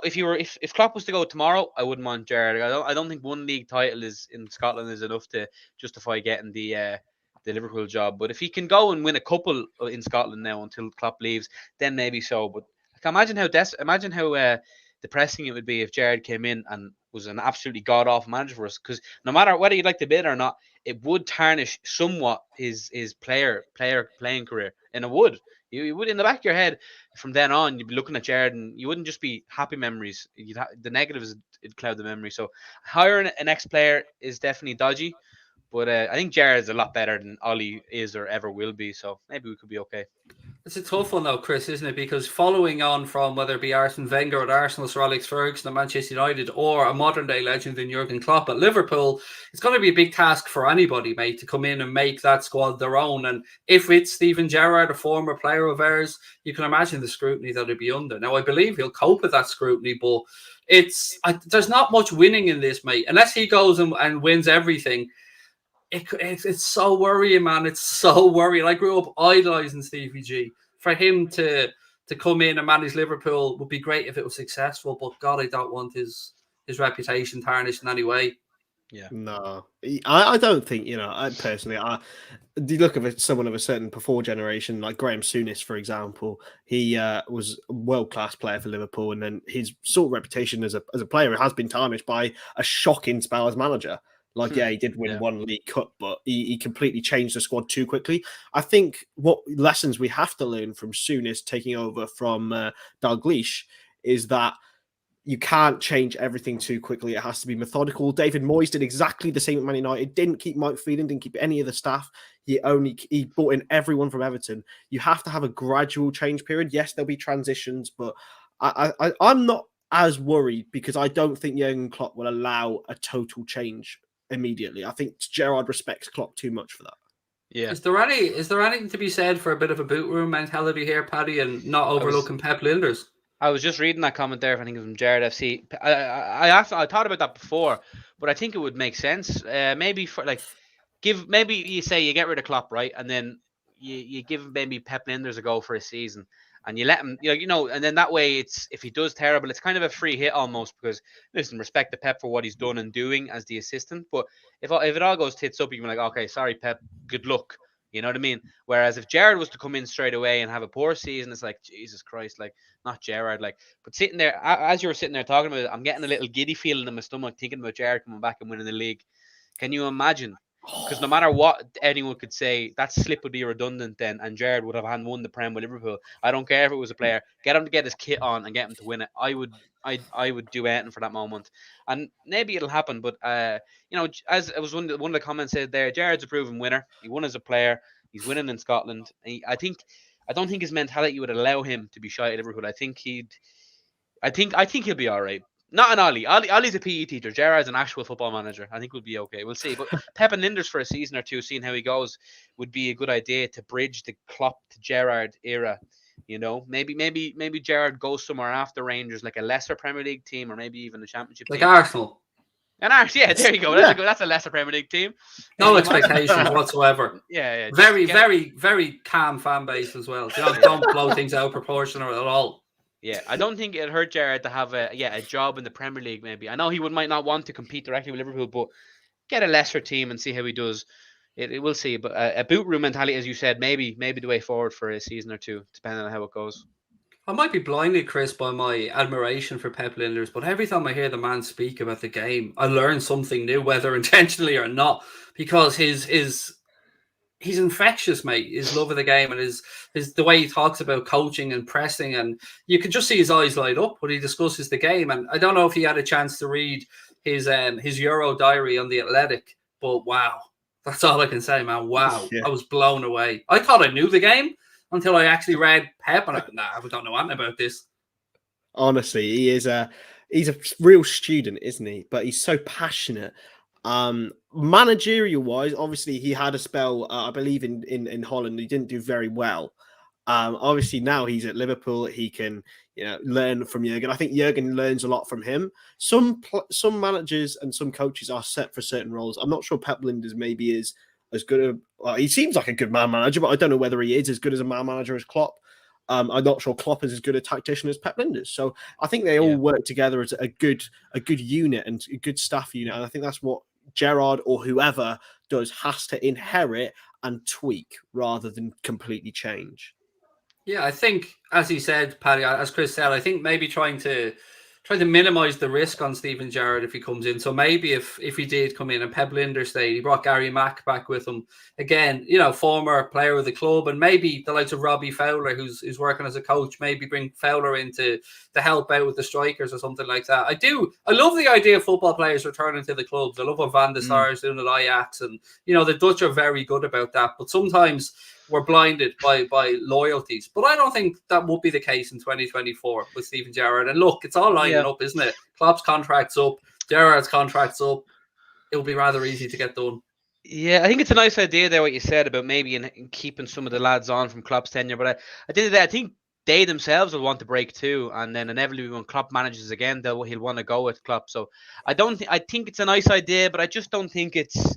if Klopp was to go tomorrow, I wouldn't want Gerrard. I don't think one league title in Scotland is enough to justify getting the Liverpool job. But if he can go and win a couple in Scotland now until Klopp leaves, then maybe so. But imagine how depressing it would be if Gerrard came in and was an absolutely god-awful manager for us. Because no matter whether you'd like to bid or not, it would tarnish somewhat his playing career, and it would. You would, in the back of your head, from then on, you'd be looking at Gerrard, and you wouldn't just be happy memories. The negatives would cloud the memory. So hiring an ex-player is definitely dodgy. But I think Gerrard is a lot better than Ollie is or ever will be. So maybe we could be okay. It's a tough one though, Chris, isn't it? Because following on from whether it be Arsene Wenger at Arsenal, Sir Alex Ferguson at Manchester United, or a modern day legend in Jurgen Klopp at Liverpool, it's going to be a big task for anybody, mate, to come in and make that squad their own. And if it's Steven Gerrard, a former player of ours, you can imagine the scrutiny that he'll be under. Now, I believe he'll cope with that scrutiny, but there's not much winning in this, mate. Unless he goes and wins everything. It's so worrying, man. It's so worrying. I grew up idolizing Stevie G. For him to come in and manage Liverpool would be great if it was successful. But God, I don't want his reputation tarnished in any way. Yeah, no, I don't think. You know, I personally, you look at someone of a certain before generation like Graham Souness, for example. He was a world-class player for Liverpool, and then his sort of reputation as a player has been tarnished by a shocking spell as manager. Like, yeah, he did win one League Cup, but he completely changed the squad too quickly. I think what lessons we have to learn from Souness taking over from Dalglish is that you can't change everything too quickly. It has to be methodical. David Moyes did exactly the same at Man United. Didn't keep Mike Phelan, didn't keep any of the staff. He brought in everyone from Everton. You have to have a gradual change period. Yes, there'll be transitions, but I'm not as worried because I don't think Jurgen Klopp will allow a total change immediately. I think Gerrard respects Klopp too much for that. Yeah. Is there anything to be said for a bit of a boot room mentality here, Paddy, and not overlooking Pep Linders? I was just reading that comment there. I think it was from Gerrard FC. I thought about that before, but I think it would make sense. Maybe for maybe you say you get rid of Klopp, right, and then you give maybe Pep Linders a go for a season. And you let him, and then that way, if he does terrible, it's kind of a free hit almost because, listen, respect the Pep for what he's done and doing as the assistant. But if it all goes tits up, you can be like, okay, sorry, Pep, good luck. You know what I mean? Whereas if Gerrard was to come in straight away and have a poor season, it's like, Jesus Christ, like, not Gerrard. Like, but sitting there, as you were sitting there talking about it, I'm getting a little giddy feeling in my stomach thinking about Gerrard coming back and winning the league. Can you imagine? Because no matter what anyone could say, that slip would be redundant then, and Gerrard would have won the Prem with Liverpool. I don't care if it was a player. Get him to get his kit on and get him to win it. I would do anything for that moment, and maybe it'll happen. But as it was one of the comments said there, Gerrard's a proven winner. He won as a player. He's winning in Scotland. I don't think his mentality would allow him to be shy at Liverpool. I think he'll be all right. Not an Ollie. Ollie's a PE teacher. Gerrard's an actual football manager. I think we'll be okay. We'll see. But Pep and Linders for a season or two, seeing how he goes, would be a good idea to bridge the Klopp to Gerrard era. Maybe Gerrard goes somewhere after Rangers, like a lesser Premier League team, or maybe even a Championship like team. Arsenal. And Arsenal, yeah, there you go. That's a lesser Premier League team. No expectations whatsoever. Yeah. Very, very calm fan base as well. Don't blow things out of proportion at all. Yeah, I don't think it hurt Gerrard to have a job in the Premier League. Maybe I know he might not want to compete directly with Liverpool, but get a lesser team and see how he does. We'll see. But a boot room mentality, as you said, maybe the way forward for a season or two, depending on how it goes. I might be blinded, Chris, by my admiration for Pep Linders, but every time I hear the man speak about the game, I learn something new, whether intentionally or not, because he's infectious, mate. His love of the game and his the way he talks about coaching and pressing, and you can just see his eyes light up when he discusses the game. And I don't know if he had a chance to read his Euro diary on the Athletic, but wow, that's all I can say, man. Wow, yeah. I was blown away. I thought I knew the game until I actually read Pep, and I don't know anything about this. Honestly, he's a real student, isn't he? But he's so passionate. Managerial wise, obviously he had a spell, I believe in Holland. He didn't do very well. Obviously now he's at Liverpool. He can learn from Jurgen. I think Jurgen learns a lot from him. Some managers and some coaches are set for certain roles. I'm not sure Pep Linders maybe is as good. He seems like a good man manager, but I don't know whether he is as good as a man manager as Klopp. I'm not sure Klopp is as good a tactician as Pep Linders. So I think they all work together as a good unit and a good staff unit. And I think that's what Gerrard or whoever does has to inherit and tweak rather than completely change. Yeah, I think, as he said, Paddy, as Chris said, I think maybe trying to minimise the risk on Steven Gerrard if he comes in. So maybe if he did come in and Pep Linders stayed, he brought Gary Mack back with him. Again, former player of the club, and maybe the likes of Robbie Fowler, who's working as a coach, maybe bring Fowler in to help out with the strikers or something like that. I love the idea of football players returning to the clubs. I love what Van der Sar is doing at Ajax, and the Dutch are very good about that. But sometimes we're blinded by loyalties. But I don't think that would be the case in 2024 with Steven Gerrard. And look, it's all lining up, isn't it? Klopp's contract's up, Gerrard's contract's up. It will be rather easy to get done. Yeah, I think it's a nice idea there, what you said about maybe in keeping some of the lads on from Klopp's tenure. But I think they themselves will want to break too. And then inevitably when Klopp manages again, he'll want to go with Klopp. So I think it's a nice idea, but I just don't think it's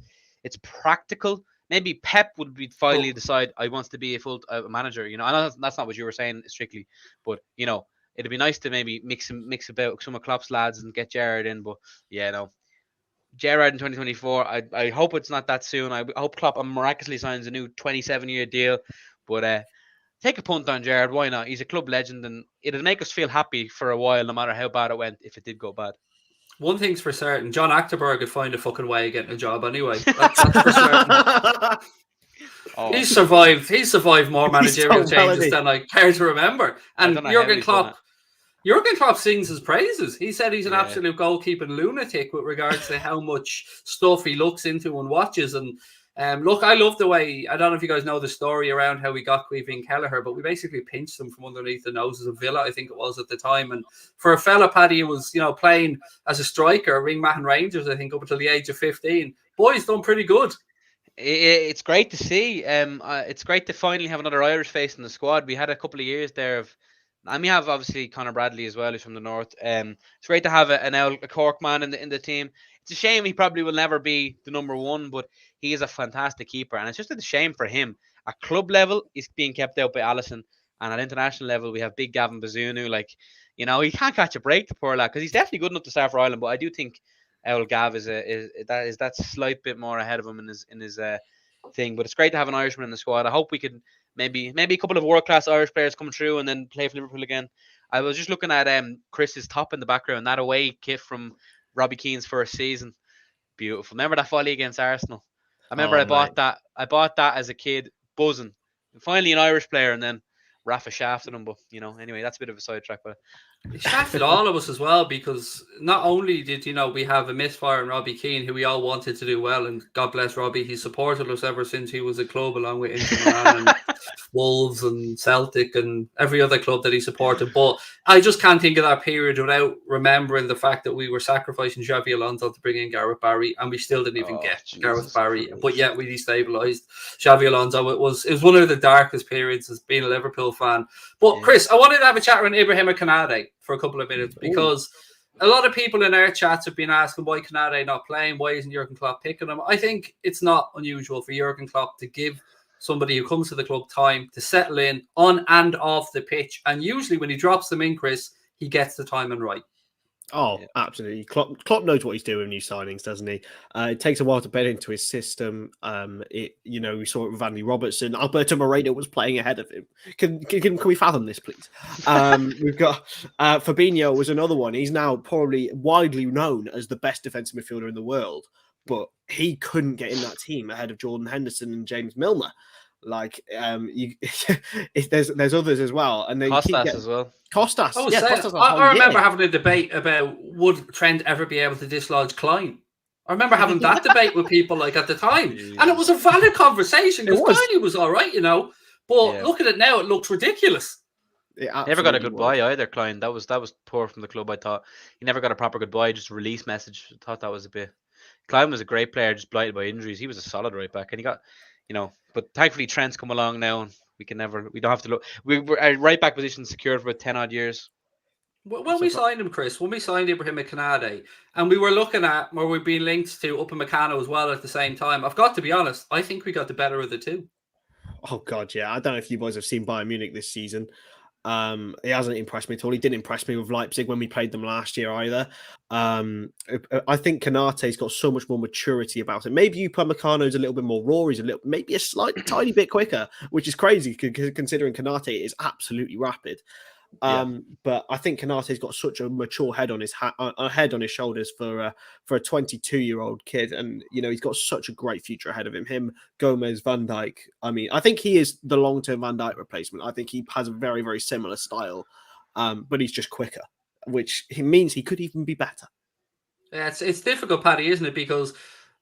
practical. Maybe Pep would finally decide I wants to be a full manager. I know that's not what you were saying strictly, but it'd be nice to maybe mix about some of Klopp's lads and get Gerrard in. But Gerrard in 2024. I hope it's not that soon. I hope Klopp miraculously signs a new 27-year deal. But take a punt on Gerrard. Why not? He's a club legend, and it'll make us feel happy for a while, no matter how bad it went. If it did go bad. One thing's for certain, John Achterberg would find a fucking way of getting a job anyway. That's for certain. He's survived more managerial changes than I care to remember. And Jurgen Klopp sings his praises. He said he's an absolute goalkeeping lunatic with regards to how much stuff he looks into and watches. And look, I love the way, I don't know if you guys know the story around how we got Caoimhín Kelleher, but we basically pinched them from underneath the noses of Villa, I think it was at the time. And for a fella, Paddy, who was, playing as a striker, Ringmahan Rangers, I think, up until the age of 15, boy's done pretty good. It's great to see. It's great to finally have another Irish face in the squad. We had a couple of years there and we have obviously Conor Bradley as well, who's from the north. It's great to have a Cork man in the team. It's a shame he probably will never be the number one, but he is a fantastic keeper, and it's just a shame for him. At club level, he's being kept out by Alisson, and at international level, we have big Gavin Bazunu. He can't catch a break, the poor lad, because he's definitely good enough to start for Ireland. But I do think Owl Gav is that slight bit more ahead of him in his thing. But it's great to have an Irishman in the squad. I hope we could maybe a couple of world-class Irish players come through and then play for Liverpool again. I was just looking at Chris's top in the background, that away kit from Robbie Keane's first season. Beautiful. Remember that volley against Arsenal? I remember Oh, I bought that. I bought that as a kid, buzzing. Finally, an Irish player, and then Rafa shafted him. But anyway, that's a bit of a sidetrack. But He shafted all of us as well, because not only did we have a misfire in Robbie Keane, who we all wanted to do well, and God bless Robbie, he supported us ever since he was a club, along with Inter Milan and Wolves and Celtic and every other club that he supported. But I just can't think of that period without remembering the fact that we were sacrificing Xavi Alonso to bring in Gareth Barry, and we still didn't even get Gareth Barry. Christ. But yet we destabilised Xavi Alonso. It was one of the darkest periods as being a Liverpool fan. But Chris, I wanted to have a chat with Ibrahima Konate for a couple of minutes, because a lot of people in our chats have been asking why Konate not playing, why isn't Jurgen Klopp picking him. I think it's not unusual for Jurgen Klopp to give somebody who comes to the club time to settle in on and off the pitch, and usually when he drops them in, Chris, he gets the timing right. Oh, absolutely. Klopp knows what he's doing with new signings, doesn't he? It takes a while to bed into his system. We saw it with Andy Robertson. Alberto Moreno was playing ahead of him. Can we fathom this, please? We've got Fabinho was another one. He's now probably widely known as the best defensive midfielder in the world, but he couldn't get in that team ahead of Jordan Henderson and James Milner. There's others as well, and they Costas as well. Costas. I remember having a debate about would Trent ever be able to dislodge Klein. I remember having that debate with people at the time, and it was a valid conversation, because Klein was all right, But look at it now; it looks ridiculous. Never got a goodbye either, Klein. That was poor from the club. I thought he never got a proper goodbye, just release message. I thought that was a bit. Klein was a great player, just blighted by injuries. He was a solid right back, and he got. But thankfully Trent's come along now, and we don't have to look. Our right back position secured for about 10 odd years. When we signed him, Chris, when we signed Ibrahima Konate, and we were looking at where we've been linked to Upamecano as well at the same time, I've got to be honest, I think we got the better of the two. Oh God, yeah. I don't know if you boys have seen Bayern Munich this season. He hasn't impressed me at all. He didn't impress me with Leipzig when we played them last year either. I think Konate's got so much more maturity about it. Maybe Upamecano's a little bit more raw. He's maybe a tiny bit quicker, which is crazy considering Konate is absolutely rapid. But I think Konate's got such a mature head on his shoulders for a 22-year-old kid, and he's got such a great future ahead of him. Him, Gomez, Van Dijk. I mean, I think he is the long-term Van Dijk replacement. I think he has a very, very similar style, but he's just quicker, which means he could even be better. Yeah, it's difficult, Paddy, isn't it? Because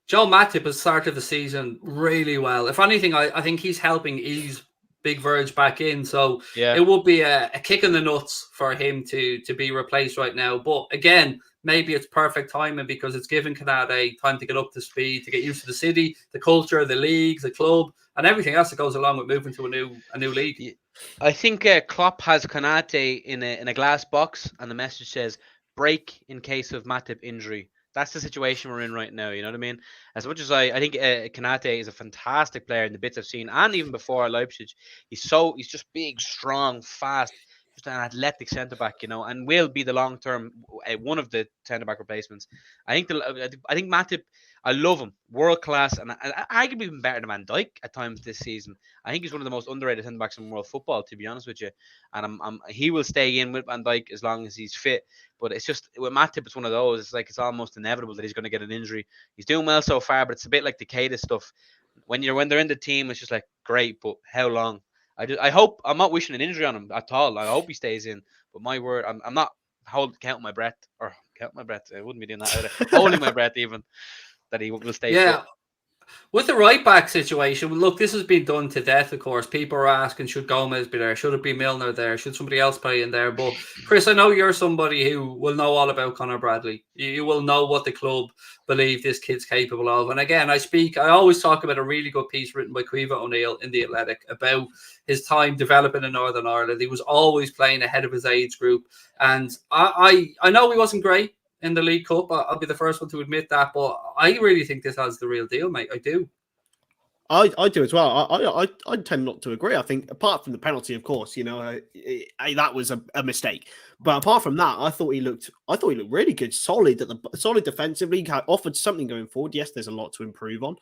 Joe Matip has started the season really well. If anything, I think he's helping ease Big Verge back in, so it would be a kick in the nuts for him to be replaced right now. But again, maybe it's perfect timing, because it's given Konate time to get up to speed, to get used to the city, the culture, the leagues, the club, and everything else that goes along with moving to a new league. I think Klopp has Konate in a glass box, and the message says break in case of Matip injury. That's the situation we're in right now. You know what I mean? As much as I think Konate is a fantastic player in the bits I've seen, and even before Leipzig, he's just big, strong, fast, just an athletic centre back, and will be the long term one of the centre back replacements. I think Matip, I love him, world class, and arguably even better than Van Dijk at times this season. I think he's one of the most underrated centre backs in world football, to be honest with you. And he will stay in with Van Dijk as long as he's fit. But it's just with Matip, it's one of those. It's like it's almost inevitable that he's going to get an injury. He's doing well so far, but it's a bit like the Chiesa stuff. When they're in the team, it's just like great, but how long? I hope I'm not wishing an injury on him at all. I hope he stays in. But my word, I'm not counting my breath. I wouldn't be doing that either. Holding my breath even that he will stay fit. With the right back situation, look, this has been done to death, of course. People are asking, should Gomez be there? Should it be Milner there? Should somebody else play in there? But Chris, I know you're somebody who will know all about Conor Bradley. You will know what the club believe this kid's capable of. And again, I always talk about a really good piece written by Caoimhe O'Neill in The Athletic about his time developing in Northern Ireland. He was always playing ahead of his age group. And I know he wasn't great in the League Cup. I'll be the first one to admit that, but I really think this has the real deal, mate. I do. I do as well. I tend not to agree. I think apart from the penalty, of course, that was a mistake. But apart from that, I thought he looked really good, solid defensively. Offered something going forward. Yes, there's a lot to improve on,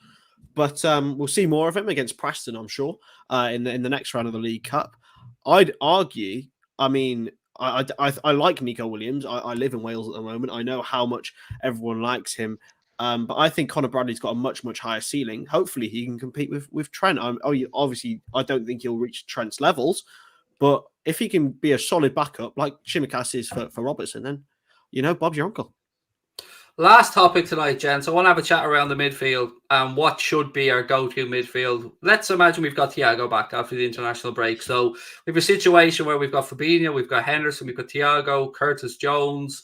but we'll see more of him against Preston, I'm sure, in the next round of the League Cup. I'd argue. I mean, I like Nico Williams. I live in Wales at the moment. I know how much everyone likes him. But I think Conor Bradley's got a much, much higher ceiling. Hopefully, he can compete with Trent. Obviously, I don't think he'll reach Trent's levels, but if he can be a solid backup like Tsimikas is for Robertson, then, Bob's your uncle. Last topic tonight, gents. I want to have a chat around the midfield and what should be our go-to midfield. Let's imagine we've got Thiago back after the international break. So we have a situation where we've got Fabinho, we've got Henderson, we've got Thiago, Curtis Jones.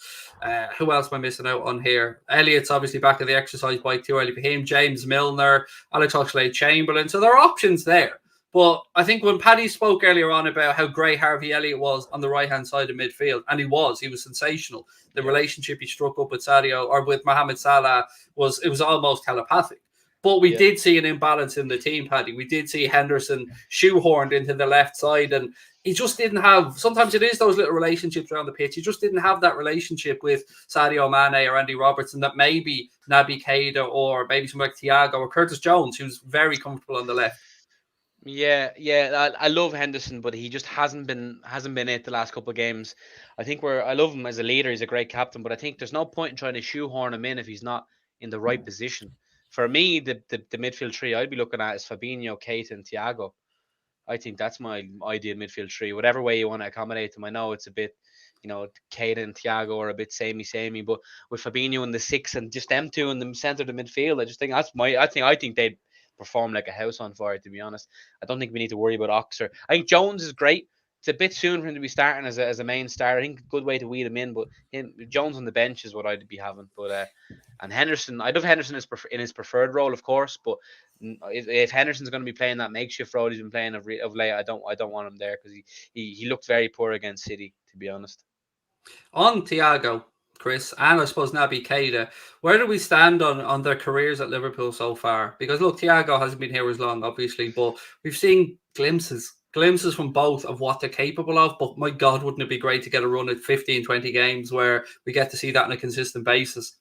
Who else am I missing out on here? Elliott's obviously back at the exercise bike, too early for him. James Milner, Alex Oxlade-Chamberlain. So there are options there. But I think when Paddy spoke earlier on about how great Harvey Elliott was on the right-hand side of midfield, and he was sensational. The relationship he struck up with Sadio or with Mohamed Salah was almost telepathic. But we did see an imbalance in the team, Paddy. We did see Henderson shoehorned into the left side, and he just didn't have. Sometimes it is those little relationships around the pitch. He just didn't have that relationship with Sadio Mane or Andy Robertson that maybe Naby Keita or maybe someone like Thiago or Curtis Jones, who's very comfortable on the left. Yeah. I love Henderson, but he just hasn't been it the last couple of games. I think I love him as a leader. He's a great captain, but I think there's no point in trying to shoehorn him in if he's not in the right position. For me, the midfield three I'd be looking at is Fabinho, Keita, and Thiago. I think that's my ideal midfield three. Whatever way you want to accommodate them. I know it's a bit, Keita and Thiago are a bit samey, but with Fabinho in the 6 and just them two in the centre of the midfield, I just think I think they'd perform like a house on fire, to be honest. I don't think we need to worry about Oxer. I think Jones is great. It's a bit soon for him to be starting as a main starter. I think a good way to weed him in, but Jones on the bench is what I'd be having. But and Henderson, I'd have Henderson in his preferred role, of course. But if Henderson's going to be playing that makeshift role he's been playing of late, I don't want him there because he looked very poor against City, to be honest. On Thiago, Chris, and I suppose Naby Keita, where do we stand on their careers at Liverpool so far? Because look, Thiago hasn't been here as long, obviously, but we've seen glimpses from both of what they're capable of. But my God, wouldn't it be great to get a run at 15, 20 games where we get to see that on a consistent basis?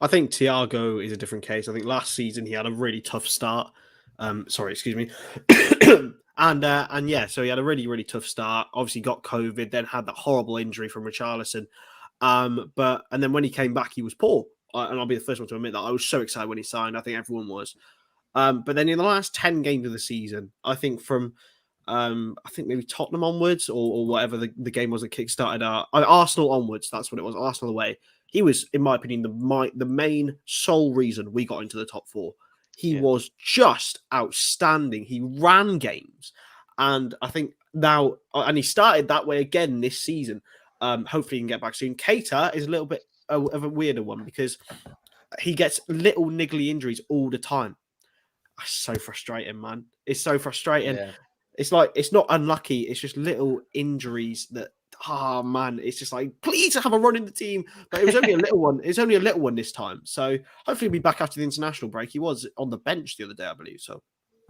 I think Thiago is a different case. I think last season he had a really tough start. And so he had a really, really tough start. Obviously got COVID, then had that horrible injury from Richarlison. And then when he came back, he was poor. And I'll be the first one to admit that. I was so excited when he signed. I think everyone was. But then in the last 10 games of the season, I think from maybe Tottenham onwards or whatever the game was that kickstarted Arsenal onwards, that's what it was, Arsenal away. He was, in my opinion, the main sole reason we got into the top 4. He was just outstanding. He ran games. And I think now, and he started that way again this season. Hopefully he can get back soon. Keita is a little bit of a weirder one because he gets little niggly injuries all the time. It's so frustrating, man. It's so frustrating. Yeah. It's like, it's not unlucky. It's just little injuries that, man, it's just like, please have a run in the team. But it was only a little one. It's only a little one this time. So hopefully he'll be back after the international break. He was on the bench the other day, I believe. So,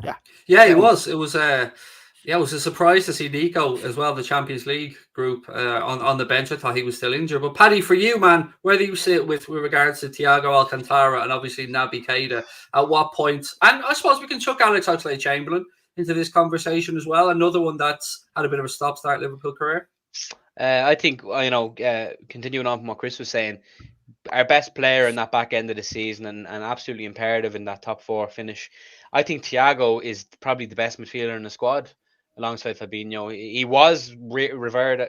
yeah. Yeah, he was. It was it was a surprise to see Nico as well, the Champions League group on the bench. I thought he was still injured. But Paddy, for you, man, where do you sit with regards to Thiago Alcantara and obviously Naby Keita? At what point? And I suppose we can chuck Alex Oxlade-Chamberlain into this conversation as well. Another one that's had a bit of a stop-start Liverpool career. I think, continuing on from what Chris was saying, our best player in that back end of the season and absolutely imperative in that top 4 finish. I think Thiago is probably the best midfielder in the squad alongside Fabinho. He was revered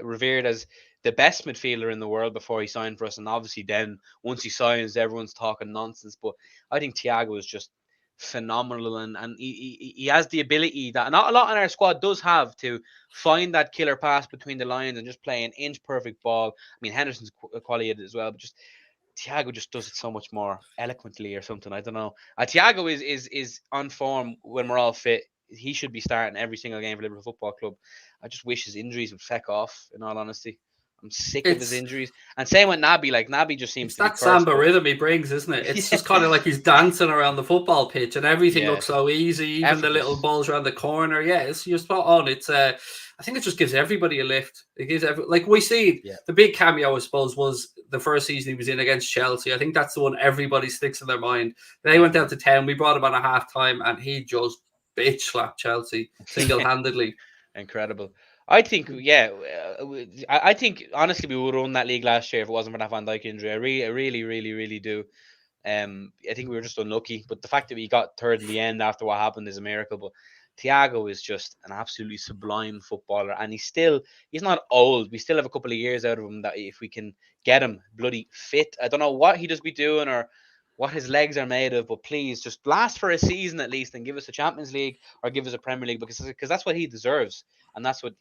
as the best midfielder in the world before he signed for us. And obviously then once he signs, everyone's talking nonsense. But I think Thiago is just phenomenal and he has the ability that not a lot in our squad does have to find that killer pass between the lines and just play an inch perfect ball. I mean, Henderson's quality as well, but just Thiago just does it so much more eloquently or something. I don't know. Thiago is on form when we're all fit. He should be starting every single game for Liverpool Football Club. I just wish his injuries would feck off, in all honesty. I'm sick of his injuries. And same with Naby. Like, Naby just seems to be that samba rhythm he brings, isn't it? It's just kind of like he's dancing around the football pitch and everything looks so easy, even the little balls around the corner. Yeah, you're spot on. It's I think it just gives everybody a lift. It gives like we see the big cameo, I suppose, was the first season he was in against Chelsea. I think that's the one everybody sticks in their mind. They went down to town. We brought him on a half time and he just bitch slapped Chelsea single-handedly. Incredible. I think, I think honestly we would have won that league last year if it wasn't for that Van Dijk injury. I really, really, really do. I think we were just unlucky. But the fact that we got third in the end after what happened is a miracle. But Thiago is just an absolutely sublime footballer, and he's not old. We still have a couple of years out of him that if we can get him bloody fit. I don't know what he does be doing or what his legs are made of, but please just last for a season at least and give us a Champions League or give us a Premier League because that's what he deserves, and that's what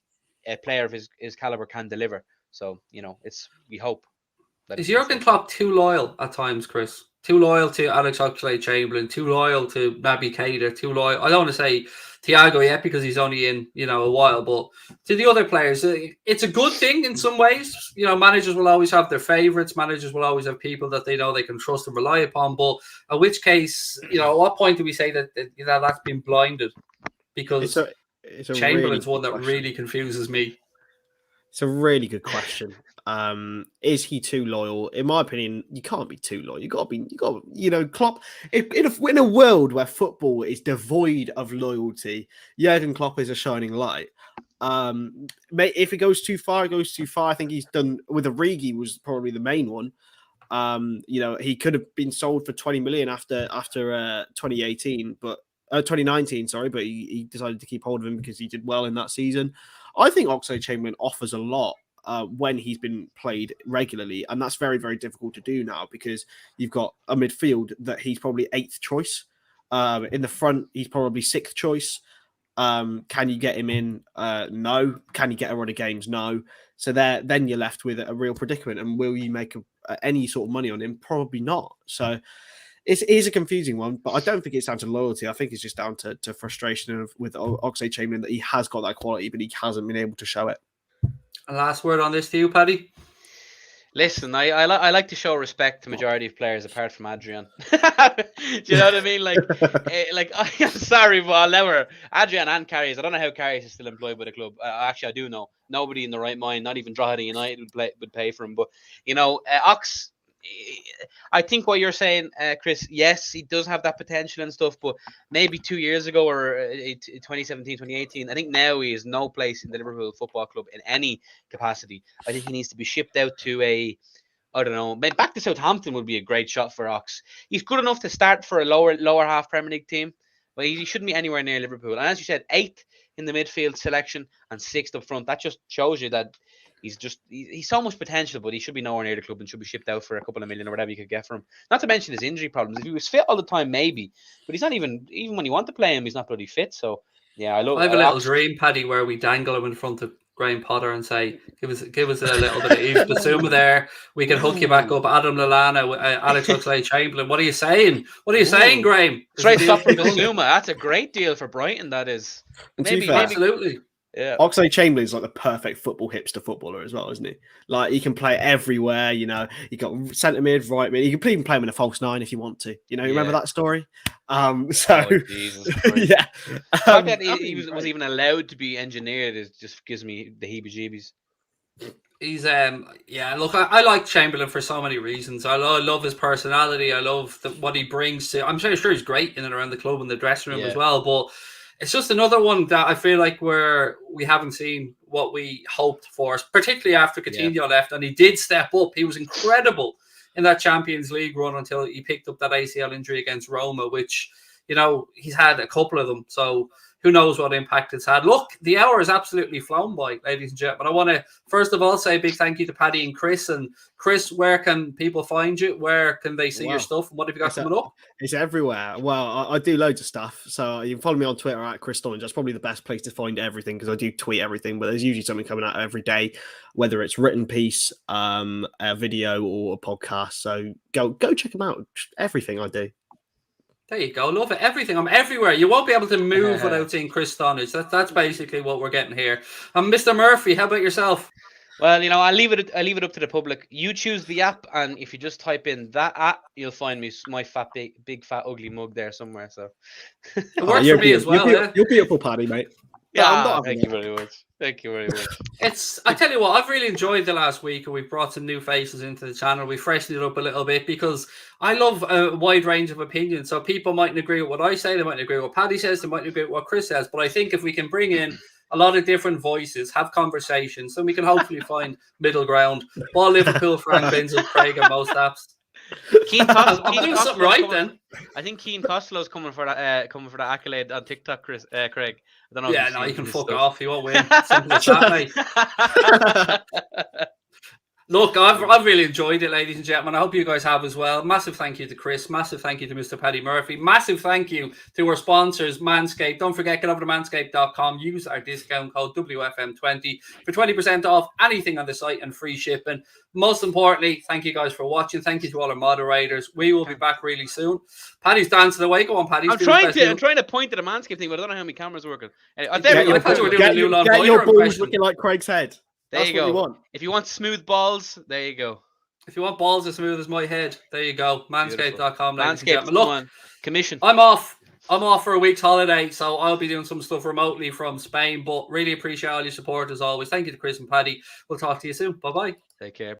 a player of his caliber can deliver. So, we hope. Is Jurgen Klopp too loyal at times, Chris? Too loyal to Alex Oxlade-Chamberlain, too loyal to Naby Keita, too loyal. I don't want to say Thiago yet because he's only in, a while, but to the other players, it's a good thing in some ways. Managers will always have their favourites. Managers will always have people that they know they can trust and rely upon. But in which case, at what point do we say that that's been blinded? Because it's a Chamberlain's one that really confuses me. It's a really good question. Is he too loyal? In my opinion, you can't be too loyal. Klopp. In a world where football is devoid of loyalty, Jurgen Klopp is a shining light. If it goes too far, it goes too far. I think he's done with ORIGI was probably the main one. He could have been sold for 20 million after 2018, but 2019, sorry, but he decided to keep hold of him because he did well in that season. I think Oxlade-Chamberlain offers a lot when he's been played regularly, and that's very, very difficult to do now because you've got a midfield that he's probably 8th choice. In the front, he's probably 6th choice. Can you get him in? No. Can you get a run of games? No. So then you're left with a real predicament. And will you make any sort of money on him? Probably not. So it is a confusing one, but I don't think it's down to loyalty. I think it's just down to frustration with Oxlade-Chamberlain that he has got that quality, but he hasn't been able to show it. A last word on this to you, Paddy? Listen, I like to show respect to majority of players apart from Adrian. Do you know what I mean? I'm sorry, but I'll never. Adrian and Karius, I don't know how Karius is still employed by the club. Actually, I do know. Nobody in the right mind, not even Drogheda United would pay for him. But, Ox, I think what you're saying, Chris, yes, he does have that potential and stuff, but maybe 2 years ago or 2017, 2018, I think now he has no place in the Liverpool Football Club in any capacity. I think he needs to be shipped out to I don't know, back to Southampton would be a great shot for Ox. He's good enough to start for a lower half Premier League team, but he shouldn't be anywhere near Liverpool. And as you said, 8th in the midfield selection and 6th up front. That just shows you that he's so much potential, but he should be nowhere near the club and should be shipped out for a couple of million or whatever you could get for him. Not to mention his injury problems. If he was fit all the time, maybe, but he's not even when you want to play him, he's not bloody fit. So yeah, I have a little dream, Paddy, where we dangle him in front of Graham Potter and say, give us a little bit of Yves Bissouma there. We can hook you back up. Adam Lallana, Alex Oxlade-Chamberlain. What are you saying? What are you saying, Graham? Straight stop from Bissouma. That's a great deal for Brighton. That is. Maybe absolutely. Yeah, Oxlade-Chamberlain's like the perfect hipster footballer as well, isn't he? Like he can play everywhere. He got centre mid, right mid. You can even play him in a false 9 if you want to. Remember that story? Jesus yeah. The fact that he was even allowed to be engineered just gives me the heebie-jeebies. He's look, I like Chamberlain for so many reasons. I love his personality. I love what he brings to. I'm sure he's great in and around the club and the dressing room as well, but. It's just another one that I feel like we haven't seen what we hoped for, particularly after Coutinho left, and he did step up. He was incredible in that Champions League run until he picked up that ACL injury against Roma, which, he's had a couple of them. So who knows what impact it's had. Look, the hour has absolutely flown by, ladies and gentlemen. I want to, first of all, say a big thank you to Paddy and Chris. And Chris, where can people find you? Where can they see your stuff? And what have you got coming up? It's everywhere. Well, I do loads of stuff. So you can follow me on Twitter at Chris Storage. That's probably the best place to find everything because I do tweet everything. But there's usually something coming out every day, whether it's written piece, a video or a podcast. So go check them out. Everything I do. There you go. Love it. Everything. I'm everywhere. You won't be able to move without seeing Chris Stonage. That's basically what we're getting here. Mr. Murphy, how about yourself? Well, I leave it up to the public. You choose the app, and if you just type in that app, you'll find me, my big fat ugly mug there somewhere. So it works for me as well. You're beautiful, Paddy, mate. Yeah, thank you very much. Thank you very much. I tell you what, I've really enjoyed the last week, and we've brought some new faces into the channel. We freshened it up a little bit because I love a wide range of opinions. So people mightn't agree with what I say, they mightn't agree with what Paddy says, they mightn't agree with what Chris says. But I think if we can bring in a lot of different voices, have conversations, so we can hopefully find middle ground. Ball Liverpool, Frank Binzel, Craig, and most apps. I'm doing something right then. I think Keane Costello's coming for that accolade on TikTok, Chris, Craig. I don't know. Yeah, no, you can fuck off. He won't win. Simple as that, mate. Look, I've really enjoyed it, ladies and gentlemen. I hope you guys have as well. Massive thank you to Chris. Massive thank you to Mr. Paddy Murphy. Massive thank you to our sponsors, Manscaped. Don't forget, get over to manscaped.com. Use our discount code WFM20 for 20% off anything on the site and free shipping. Most importantly, thank you guys for watching. Thank you to all our moderators. We will be back really soon. Paddy's dancing away. Go on, Paddy. I'm trying to point to the Manscaped thing, but I don't know how many cameras are working. Get your balls looking like Craig's head. There you go. If you want smooth balls, there you go. If you want balls as smooth as my head, there you go. Manscaped.com. Manscaped. Look, commission. I'm off for a week's holiday, so I'll be doing some stuff remotely from Spain, but really appreciate all your support as always. Thank you to Chris and Paddy. We'll talk to you soon. Bye-bye. Take care.